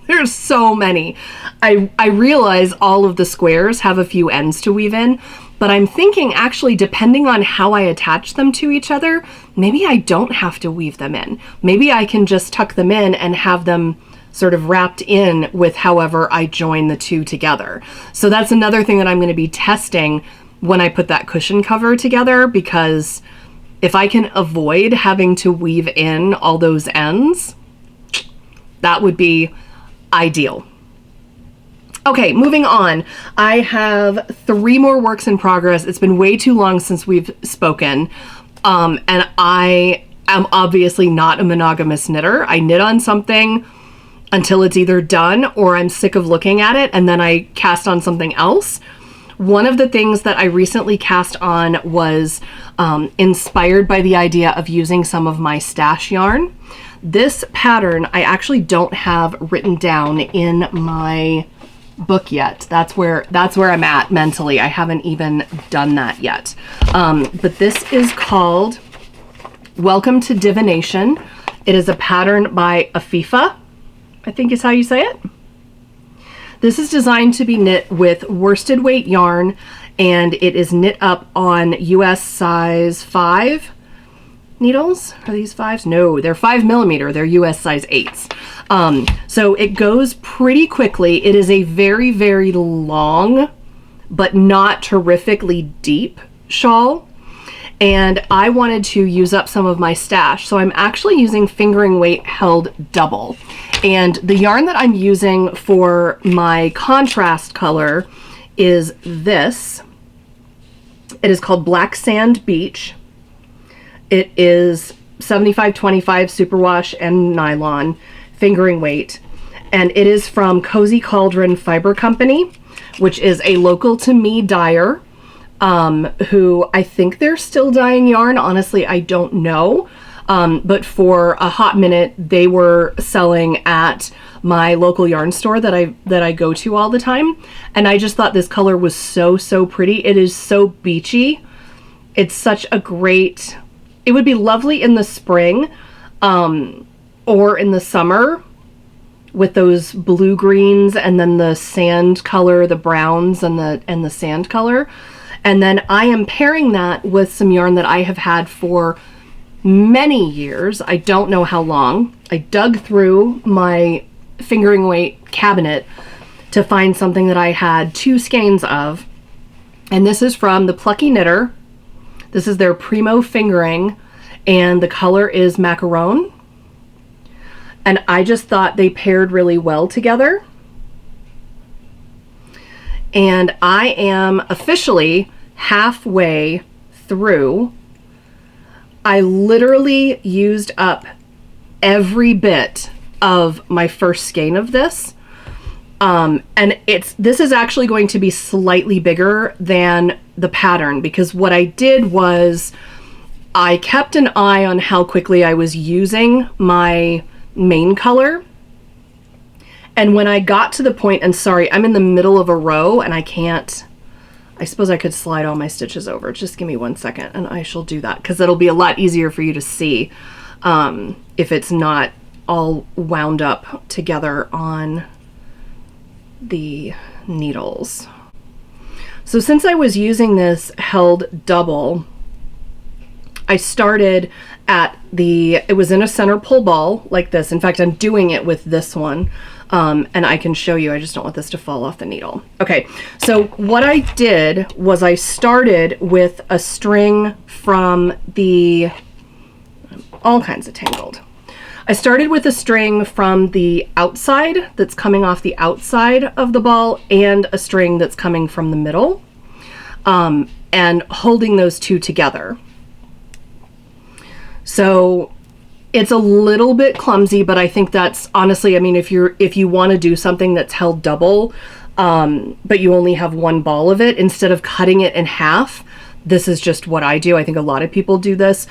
There's so many. I realize all of the squares have a few ends to weave in, but I'm thinking actually, depending on how I attach them to each other, maybe I don't have to weave them in. Maybe I can just tuck them in and have them sort of wrapped in with however I join the two together. So that's another thing that I'm going to be testing when I put that cushion cover together, because if I can avoid having to weave in all those ends, that would be ideal. Okay, moving on. I have 3 more works in progress. It's been way too long since we've spoken. And I am obviously not a monogamous knitter. I knit on something until it's either done or I'm sick of looking at it and then I cast on something else. One of the things that I recently cast on was inspired by the idea of using some of my stash yarn. This pattern I actually don't have written down in my book yet. That's where I'm at mentally. I haven't even done that yet. But this is called Welcome to Divination. It is a pattern by Afifa, I think is how you say it. This is designed to be knit with worsted weight yarn, and it is knit up on US size 5 needles. Are these 5s? No, they're 5mm. They're US size 8s. So it goes pretty quickly. It is a very long, but not terrifically deep shawl. And I wanted to use up some of my stash. So I'm actually using fingering weight held double. And the yarn that I'm using for my contrast color is this. It is called Black Sand Beach. It is 75-25 superwash and nylon fingering weight. And it is from Cozy Cauldron Fiber Company, which is a local to me dyer, who I think they're still dyeing yarn. Honestly, I don't know. But for a hot minute, they were selling at my local yarn store that I go to all the time. And I just thought this color was so pretty. It is so beachy. It's such a great, it would be lovely in the spring, or in the summer with those blue greens and then the sand color, the browns and the sand color. And then I am pairing that with some yarn that I have had for many years, I don't know how long, I dug through my fingering weight cabinet to find something that I had 2 skeins of. And this is from the Plucky Knitter. This is their Primo Fingering, and the color is Macaron. And I just thought they paired really well together. And I am officially halfway through. I literally used up every bit of my first skein of this. And this is actually going to be slightly bigger than the pattern, because what I did was I kept an eye on how quickly I was using my main color. And when I got to the point, and sorry, I'm in the middle of a row and I suppose I could slide all my stitches over. Just give me 1 second and I shall do that, because it'll be a lot easier for you to see if it's not all wound up together on the needles. So since I was using this held double, I started at it was in a center pull ball like this. In fact, I'm doing it with this one. And I can show you, I just don't want this to fall off the needle. Okay, so what I did was I started with a string from all kinds of tangled. I started with a string from the outside that's coming off the outside of the ball, and a string that's coming from the middle, and holding those two together. So it's a little bit clumsy, but I think that's honestly, I mean, if you want to do something that's held double, but you only have one ball of it, instead of cutting it in half, this is just what I do. I think a lot of people do this.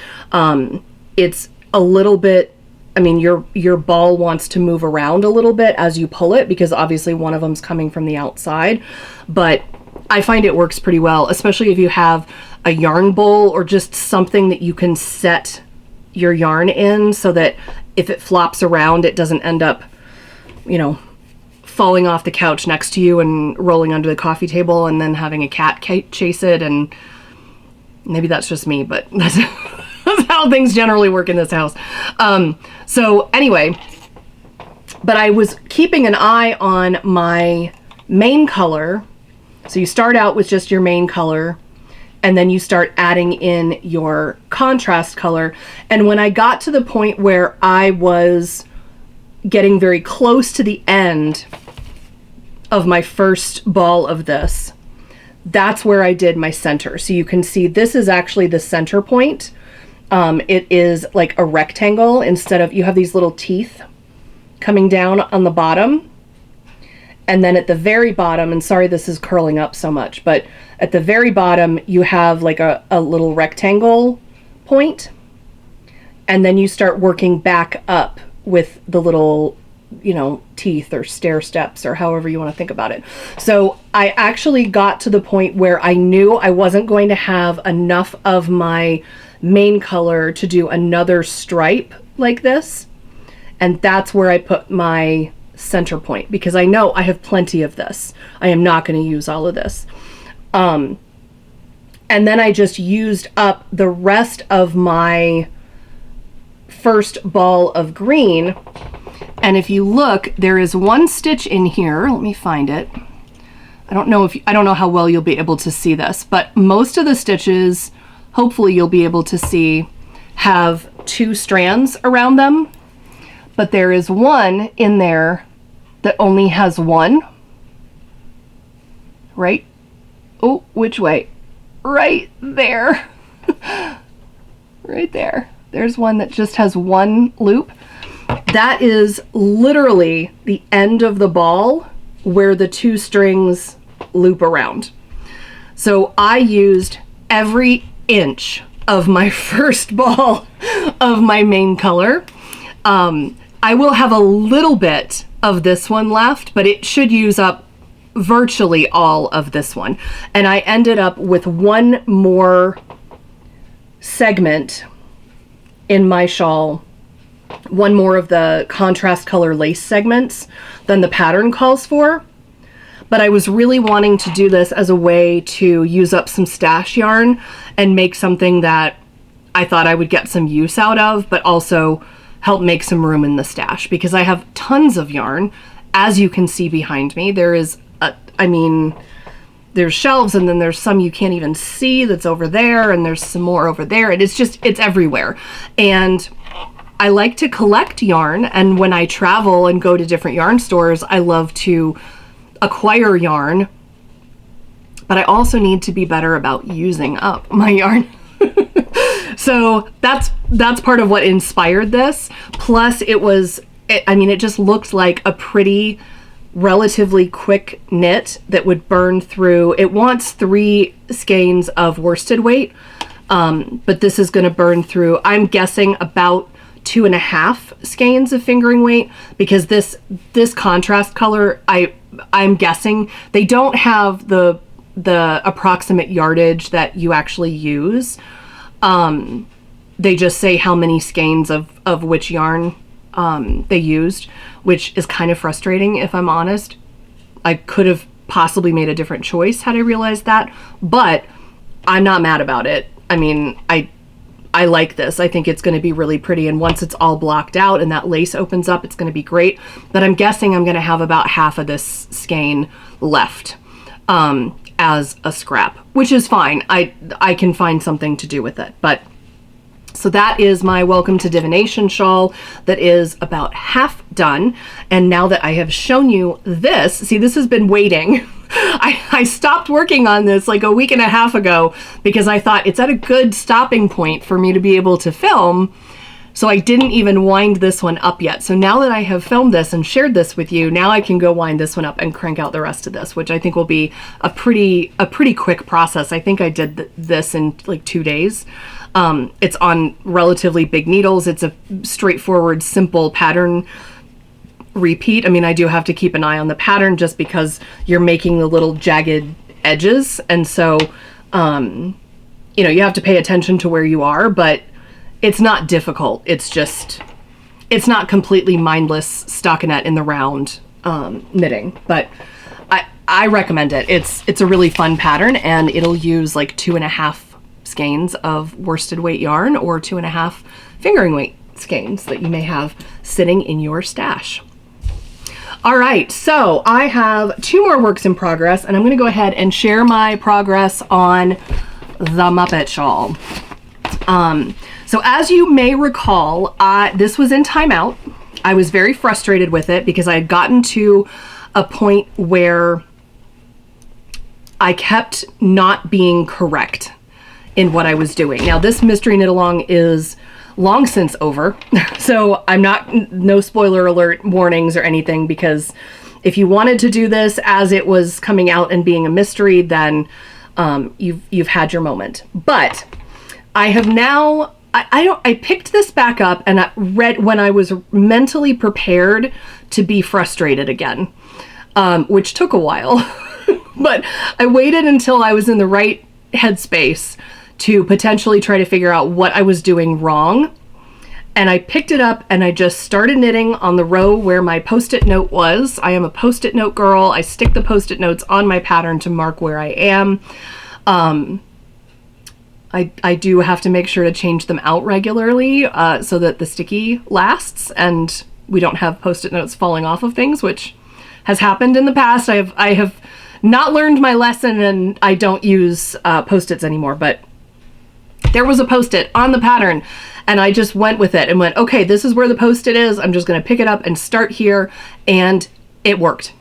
It's a little bit, I mean, your ball wants to move around a little bit as you pull it, because obviously one of them's coming from the outside, but I find it works pretty well, especially if you have a yarn bowl or just something that you can set your yarn in, so that if it flops around, it doesn't end up, falling off the couch next to you and rolling under the coffee table and then having a cat chase it. And maybe that's just me, but that's how things generally work in this house. So anyway, but I was keeping an eye on my main color. So you start out with just your main color, and then you start adding in your contrast color. And when I got to the point where I was getting very close to the end of my first ball of this, that's where I did my center. So you can see this is actually the center point. It is like a rectangle, instead of, you have these little teeth coming down on the bottom. And then at the very bottom, and sorry this is curling up so much, but at the very bottom you have like a little rectangle point. And then you start working back up with the little, teeth or stair steps, or however you want to think about it. So I actually got to the point where I knew I wasn't going to have enough of my main color to do another stripe like this. And that's where I put my center point, because I know I have plenty of this. I am not going to use all of this. And then I just used up the rest of my first ball of green. And if you look, there is one stitch in here. Let me find it. I don't know how well you'll be able to see this, but most of the stitches, hopefully you'll be able to see, have 2 strands around them. But there is one in there that only has one. Right? Oh, which way? Right there. Right there. There's one that just has one loop. That is literally the end of the ball where the 2 strings loop around. So I used every inch of my first ball of my main color. I will have a little bit of this one left, but it should use up virtually all of this one. And I ended up with one more segment in my shawl, one more of the contrast color lace segments than the pattern calls for. But I was really wanting to do this as a way to use up some stash yarn and make something that I thought I would get some use out of, but also help make some room in the stash, because I have tons of yarn. As you can see behind me, there is there's shelves, and then there's some you can't even see that's over there, and there's some more over there, and it's everywhere. And I like to collect yarn, and when I travel and go to different yarn stores, I love to acquire yarn, but I also need to be better about using up my yarn. So that's part of what inspired this. Plus it just looked like a pretty relatively quick knit that would burn through. It wants 3 skeins of worsted weight, but this is going to burn through, I'm guessing, about 2.5 skeins of fingering weight, because this contrast color, I'm guessing they don't have the approximate yardage that you actually use. They just say how many skeins of which yarn they used, which is kind of frustrating, if I'm honest. I could have possibly made a different choice had I realized that, but I'm not mad about it. I mean, I like this. I think it's going to be really pretty, and once it's all blocked out and that lace opens up, it's going to be great. But I'm guessing I'm going to have about half of this skein left as a scrap, which is fine. I can find something to do with it. But so that is my Welcome to Divination shawl that is about half done. And now that I have shown you this, see, this has been waiting. I stopped working on this like a week and a half ago because I thought it's at a good stopping point for me to be able to film. So I didn't even wind this one up yet. So now that I have filmed this and shared this with you, now I can go wind this one up and crank out the rest of this, which I think will be a pretty quick process. I think I did this in like 2 days. It's on relatively big needles. It's a straightforward, simple pattern repeat. I mean, I do have to keep an eye on the pattern just because you're making the little jagged edges. And so, you have to pay attention to where you are, but it's not difficult. It's just, it's not completely mindless stockinette in the round knitting, but I recommend it. It's a really fun pattern, and it'll use like 2.5 skeins of worsted weight yarn or 2.5 fingering weight skeins that you may have sitting in your stash. All right, so I have 2 more works in progress, and I'm going to go ahead and share my progress on the Muppet shawl. So as you may recall, this was in timeout. I was very frustrated with it because I had gotten to a point where I kept not being correct in what I was doing. Now, this mystery knit along is long since over, so I'm not, no spoiler alert warnings or anything, because if you wanted to do this as it was coming out and being a mystery, then you've had your moment. But I have now, I picked this back up and I read when I was mentally prepared to be frustrated again, which took a while, but I waited until I was in the right headspace to potentially try to figure out what I was doing wrong. And I picked it up and I just started knitting on the row where my post-it note was. I am a post-it note girl. I stick the post-it notes on my pattern to mark where I am. I do have to make sure to change them out regularly so that the sticky lasts and we don't have post-it notes falling off of things, which has happened in the past. I have not learned my lesson, and I don't use post-its anymore, but there was a post-it on the pattern and I just went with it and went, okay, this is where the post-it is. I'm just going to pick it up and start here, and it worked.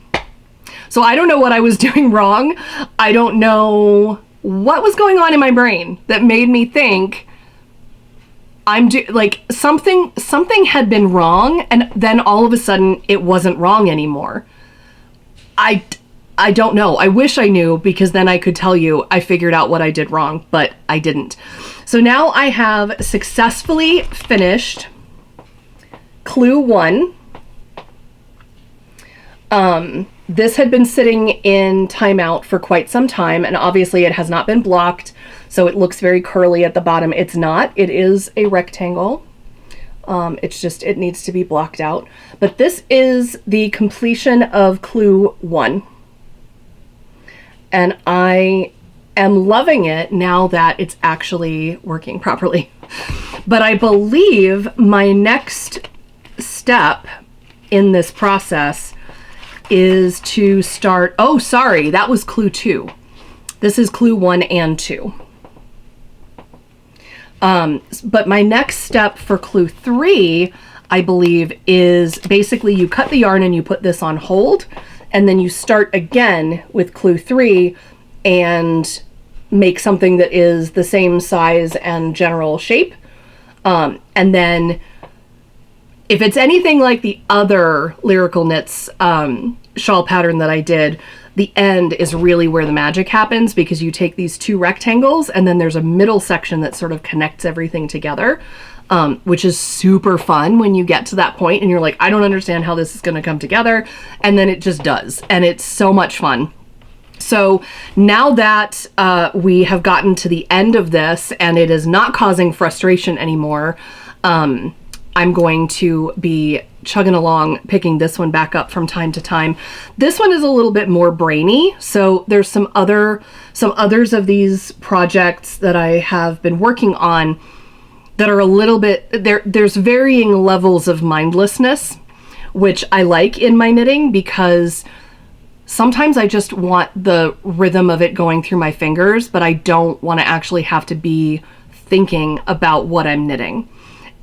So I don't know what I was doing wrong. I don't know what was going on in my brain that made me think like something had been wrong, and then all of a sudden it wasn't wrong anymore. I don't know. I wish I knew, because then I could tell you I figured out what I did wrong, but I didn't. So now I have successfully finished Clue 1. This had been sitting in timeout for quite some time, and obviously it has not been blocked, so it looks very curly at the bottom. It's not. It is a rectangle. It's just, it needs to be blocked out. But this is the completion of Clue 1. And I am loving it now that it's actually working properly. But I believe my next step in this process is to start, oh, sorry, that was clue 2. This is clue 1 and 2. But my next step for clue 3, I believe, is basically you cut the yarn and you put this on hold, and then you start again with clue 3 and make something that is the same size and general shape. And then if it's anything like the other Lyrical Knits shawl pattern that I did, the end is really where the magic happens, because you take these 2 rectangles and then there's a middle section that sort of connects everything together, which is super fun when you get to that point and you're like, I don't understand how this is going to come together. And then it just does. And it's so much fun. So now that we have gotten to the end of this and it is not causing frustration anymore, I'm going to be chugging along, picking this one back up from time to time. This one is a little bit more brainy. So there's some others of these projects that I have been working on that are a little bit, there's varying levels of mindlessness, which I like in my knitting, because sometimes I just want the rhythm of it going through my fingers, but I don't want to actually have to be thinking about what I'm knitting.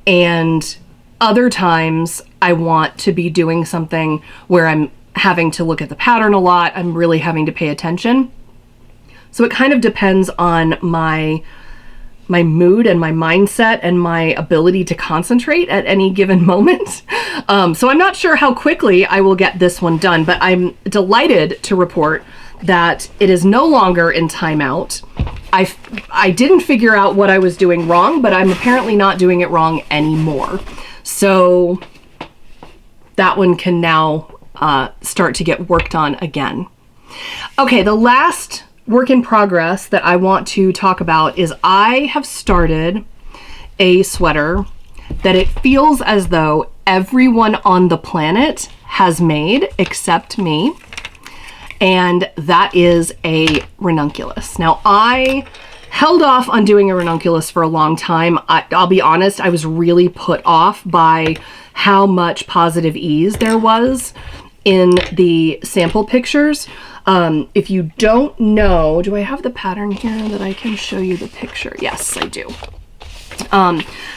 And other times I want to be doing something where I'm having to look at the pattern a lot. I'm really having to pay attention. So it kind of depends on my mood and my mindset and my ability to concentrate at any given moment. So I'm not sure how quickly I will get this one done, but I'm delighted to report that it is no longer in timeout. I didn't figure out what I was doing wrong, but I'm apparently not doing it wrong anymore. So that one can now start to get worked on again. Okay, the last work in progress that I want to talk about is I have started a sweater that it feels as though everyone on the planet has made except me. And that is a ranunculus. Now, I held off on doing a ranunculus for a long time. I'll be honest, I was really put off by how much positive ease there was in the sample pictures. If you don't know, do I have the pattern here that I can show you the picture? Yes, I do.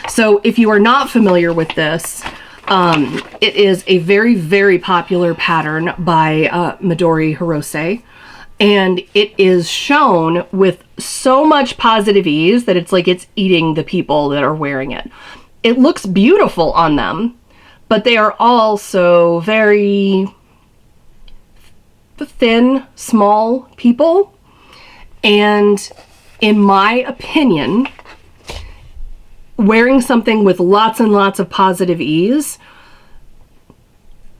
So if you are not familiar with this, it is a very, very popular pattern by Midori Hirose, and it is shown with so much positive ease that it's like it's eating the people that are wearing it. It looks beautiful on them, but they are all so very thin, small people, and in my opinion, wearing something with lots and lots of positive ease,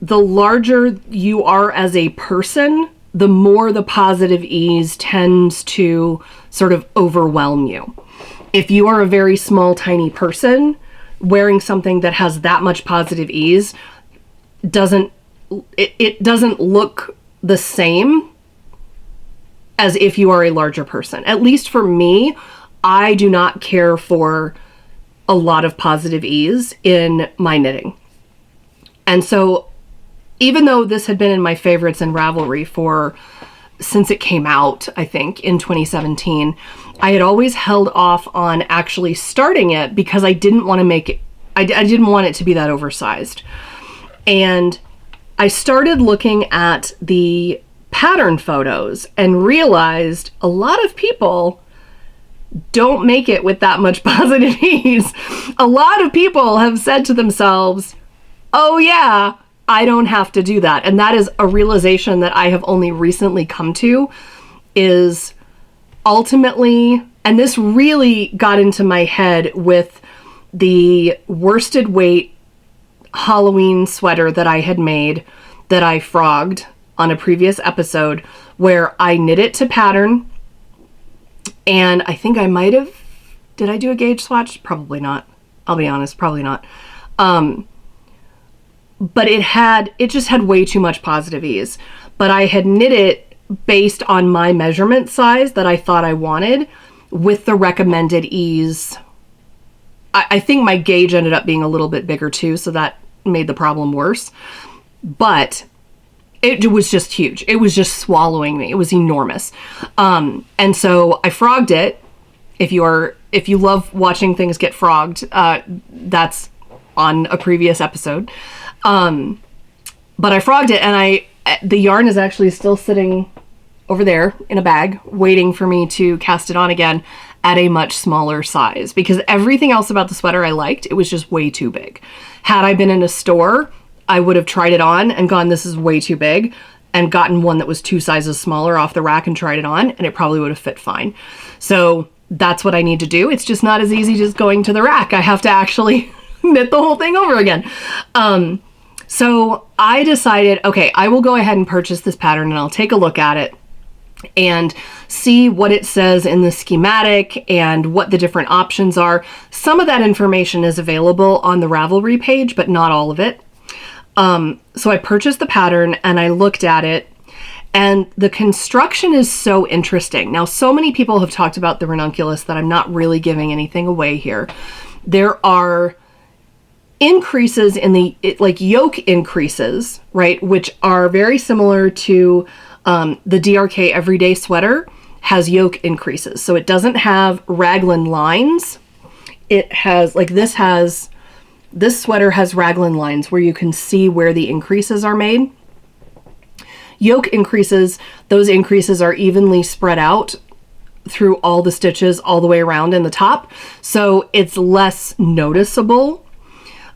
the larger you are as a person, the more the positive ease tends to sort of overwhelm you. If you are a very small, tiny person, wearing something that has that much positive ease doesn't look the same as if you are a larger person. At least for me, I do not care for a lot of positive ease in my knitting. And so even though this had been in my favorites in Ravelry since it came out, I think in 2017, I had always held off on actually starting it because I didn't want to make it, I didn't want it to be that oversized. And I started looking at the pattern photos and realized a lot of people don't make it with that much positive ease. A lot of people have said to themselves, oh yeah, I don't have to do that. And that is a realization that I have only recently come to, is ultimately, and this really got into my head with the worsted weight Halloween sweater that I had made, that I frogged on a previous episode, where I knit it to pattern. And I think I might have, did I do a gauge swatch? Probably not. I'll be honest, probably not. But it just had way too much positive ease. But I had knit it based on my measurement size that I thought I wanted with the recommended ease. I think my gauge ended up being a little bit bigger too, so that made the problem worse. But it was just huge. It was just swallowing me. It was enormous. And so I frogged it. If you love watching things get frogged, that's on a previous episode. But I frogged it, and the yarn is actually still sitting over there in a bag, waiting for me to cast it on again at a much smaller size, because everything else about the sweater I liked. It was just way too big. Had I been in a store, I would have tried it on and gone, this is way too big, and gotten one that was 2 sizes smaller off the rack and tried it on, and it probably would have fit fine. So that's what I need to do. It's just not as easy just going to the rack. I have to actually knit the whole thing over again. So I decided, okay, I will go ahead and purchase this pattern, and I'll take a look at it and see what it says in the schematic and what the different options are. Some of that information is available on the Ravelry page, but not all of it. So I purchased the pattern and I looked at it, and the construction is so interesting. Now, so many people have talked about the Ranunculus that I'm not really giving anything away here. There are increases in like yoke increases, right, which are very similar to the DRK everyday sweater has yoke increases. So it doesn't have raglan lines. It has, like this sweater has raglan lines where you can see where the increases are made. Yoke increases, those increases are evenly spread out through all the stitches all the way around in the top. So it's less noticeable.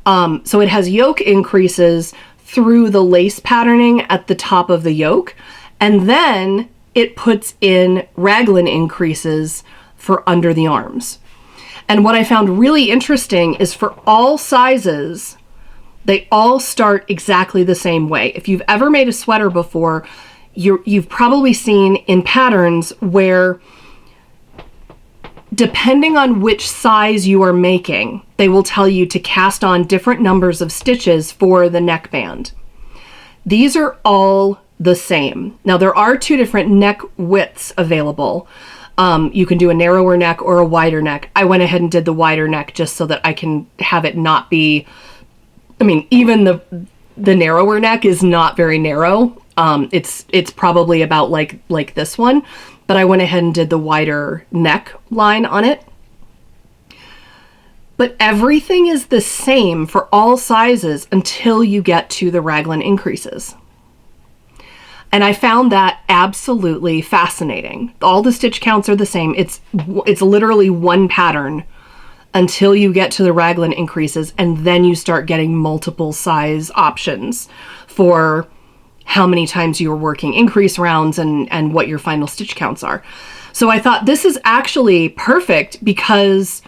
So it has yoke increases through the lace patterning at the top of the yoke. And then it puts in raglan increases for under the arms. And what I found really interesting is for all sizes, they all start exactly the same way. If you've ever made a sweater before, you've probably seen in patterns where, depending on which size you are making, they will tell you to cast on different numbers of stitches for the neckband. These are all the same. Now, there are 2 different neck widths available. You can do a narrower neck or a wider neck. I went ahead and did the wider neck just so that I can have it not be, I mean, even the narrower neck is not very narrow. It's probably about like this one, but I went ahead and did the wider neck line on it. But everything is the same for all sizes until you get to the raglan increases. And I found that absolutely fascinating. All the stitch counts are the same. It's literally one pattern until you get to the raglan increases, and then you start getting multiple size options for how many times you are working increase rounds and what your final stitch counts are. So I thought this is actually perfect, because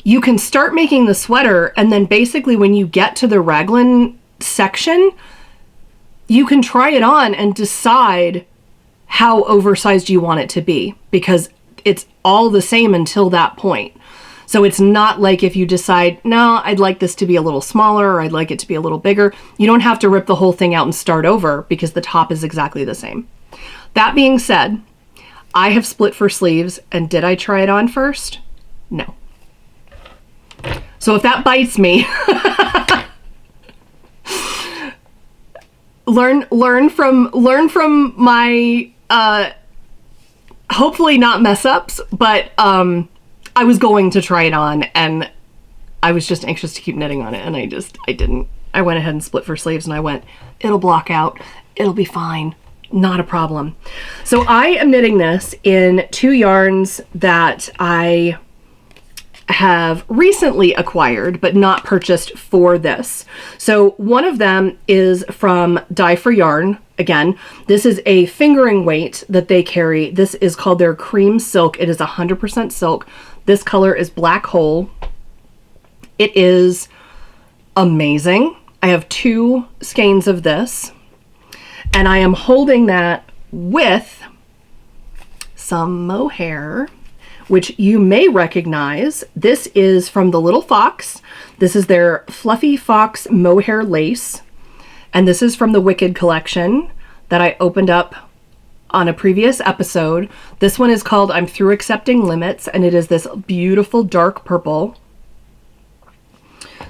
you can start making the sweater, and then basically when you get to the raglan section, you can try it on and decide how oversized you want it to be, because it's all the same until that point. So it's not like if you decide, no, I'd like this to be a little smaller, or I'd like it to be a little bigger. You don't have to rip the whole thing out and start over, because the top is exactly the same. That being said, I have split for sleeves, and did I try it on first? No. So if that bites me, learn from my hopefully not mess ups, but I was going to try it on, and I was just anxious to keep knitting on it, and I didn't. I went ahead and split for sleeves, and I went, it'll block out, it'll be fine, not a problem. So I am knitting this in 2 yarns that I have recently acquired but not purchased for this. So one of them is from Dye for Yarn. Again, this is a fingering weight that they carry. This is called their cream silk. It is 100% silk. This color is Black Hole. It is amazing. I have 2 skeins of this, and I am holding that with some Mohair, which you may recognize. This is from the Little Fox. This is their Fluffy Fox Mohair lace. And this is from the Wicked collection that I opened up on a previous episode. This one is called I'm Through Accepting Limits, and it is this beautiful dark purple.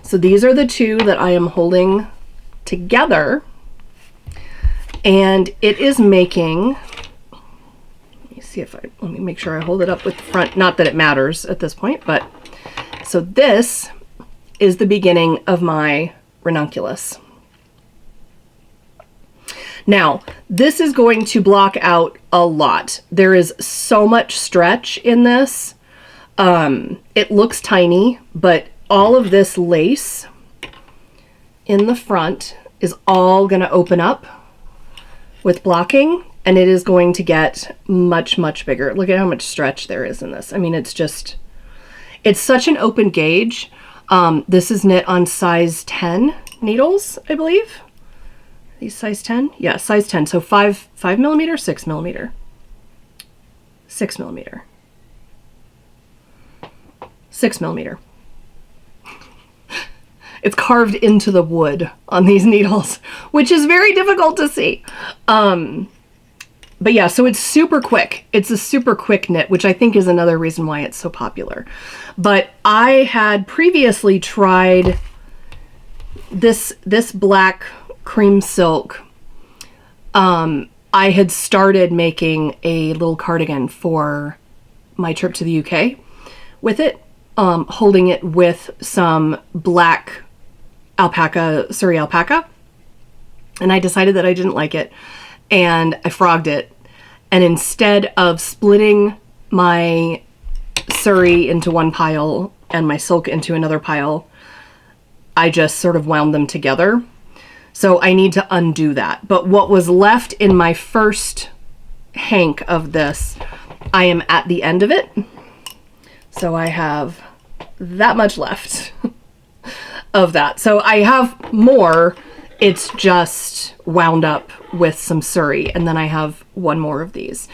So these are the two that I am holding together, and it is making, let me make sure I hold it up with the front, not that it matters at this point, but so this is the beginning of my ranunculus. Now, this is going to block out a lot. There is so much stretch in this. It looks tiny, but all of this lace in the front is all going to open up with blocking, and it is going to get much, much bigger. Look at how much stretch there is in this. I mean, it's such an open gauge. This is knit on size 10 needles, I believe. These size 10? Yeah, size 10. So 5 millimeter, 6 millimeter. 6 millimeter. 6 millimeter. It's carved into the wood on these needles, which is very difficult to see. But yeah, so it's super quick. It's a super quick knit, which I think is another reason why it's so popular. But I had previously tried this black cream silk. I had started making a little cardigan for my trip to the UK with it, holding it with some black alpaca, Surrey alpaca, and I decided that I didn't like it, and I frogged it, and instead of splitting my Surrey into one pile and my silk into another pile, I just sort of wound them together. So I need to undo that. But what was left in my first hank of this, I am at the end of it. So I have that much left of that. So I have more. It's just wound up with some Surrey, and then I have one more of these.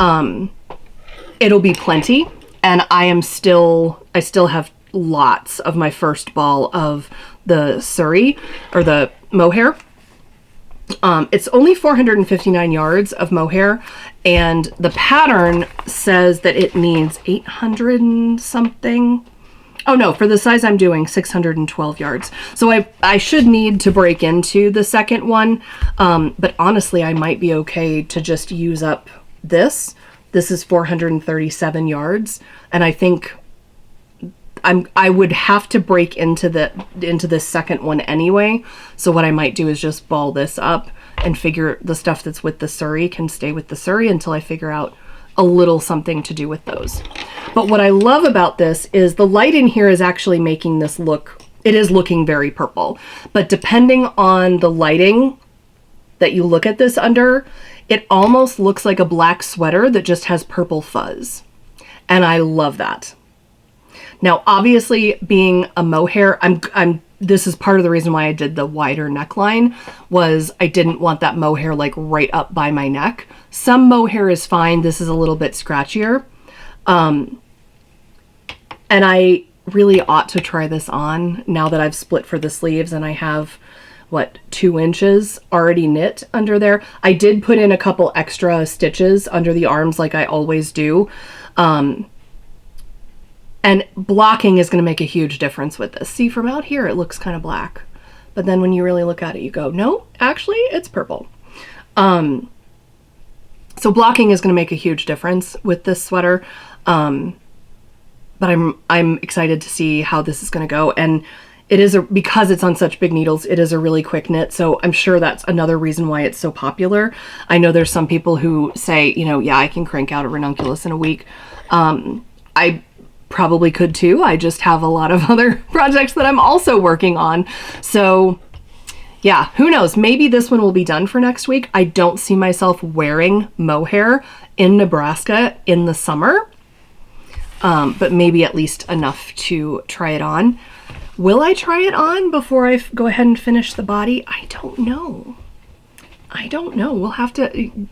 It'll be plenty, and I still have lots of my first ball of the Surrey, or the Mohair. It's only 459 yards of Mohair, and the pattern says that it needs 800 and something. Oh no, for the size I'm doing, 612 yards. So I should need to break into the second one, but honestly, I might be okay to just use up this. This is 437 yards, and I think I would have to break into the second one anyway. So what I might do is just ball this up and figure the stuff that's with the Surrey can stay with the Surrey until I figure out a little something to do with those. But what I love about this is the light in here is actually making this look, it is looking very purple, but depending on the lighting that you look at this under, it almost looks like a black sweater that just has purple fuzz. And I love that. Now, obviously, being a mohair, this is part of the reason why I did the wider neckline, was I didn't want that mohair like right up by my neck. Some mohair is fine. This is a little bit scratchier. And I really ought to try this on now that I've split for the sleeves and I have, what, 2 inches already knit under there. I did put in a couple extra stitches under the arms like I always do. And blocking is going to make a huge difference with this. See, from out here, it looks kind of black. But then when you really look at it, you go, no, actually, it's purple. So blocking is going to make a huge difference with this sweater. But I'm excited to see how this is going to go. And it is, because it's on such big needles, it is a really quick knit. So I'm sure that's another reason why it's so popular. I know there's some people who say, you know, yeah, I can crank out a ranunculus in a week. I probably could too. I just have a lot of other projects that I'm also working on. So yeah, who knows? Maybe this one will be done for next week. I don't see myself wearing mohair in Nebraska in the summer, but maybe at least enough to try it on. Will I try it on before I go ahead and finish the body? I don't know. We'll have to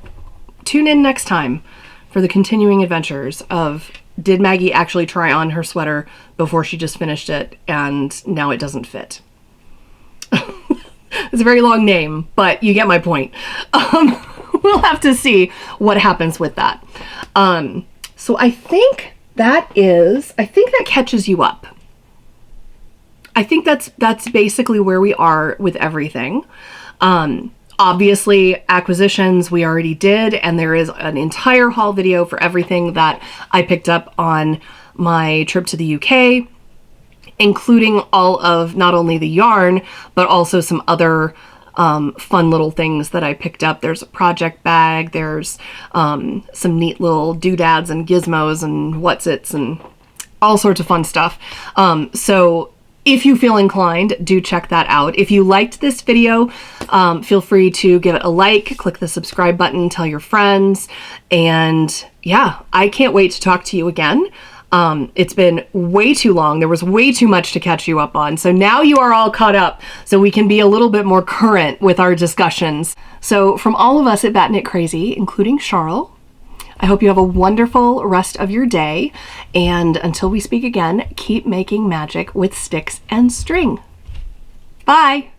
tune in next time for the continuing adventures of, did Maggie actually try on her sweater before she just finished it and now it doesn't fit? It's a very long name, but you get my point. we'll have to see what happens with that. So I think that catches you up. I think that's basically where we are with everything. Obviously, acquisitions we already did, and there is an entire haul video for everything that I picked up on my trip to the UK, including all of not only the yarn, but also some other fun little things that I picked up. There's a project bag, there's some neat little doodads and gizmos and what's-its and all sorts of fun stuff. So if you feel inclined, do check that out. If you liked this video, feel free to give it a like, click the subscribe button, tell your friends, and yeah, I can't wait to talk to you again. It's been way too long. There was way too much to catch you up on. So now you are all caught up, so we can be a little bit more current with our discussions. So from all of us at Bat Knit Crazy, including Charles, I hope you have a wonderful rest of your day, and until we speak again, keep making magic with sticks and string. Bye!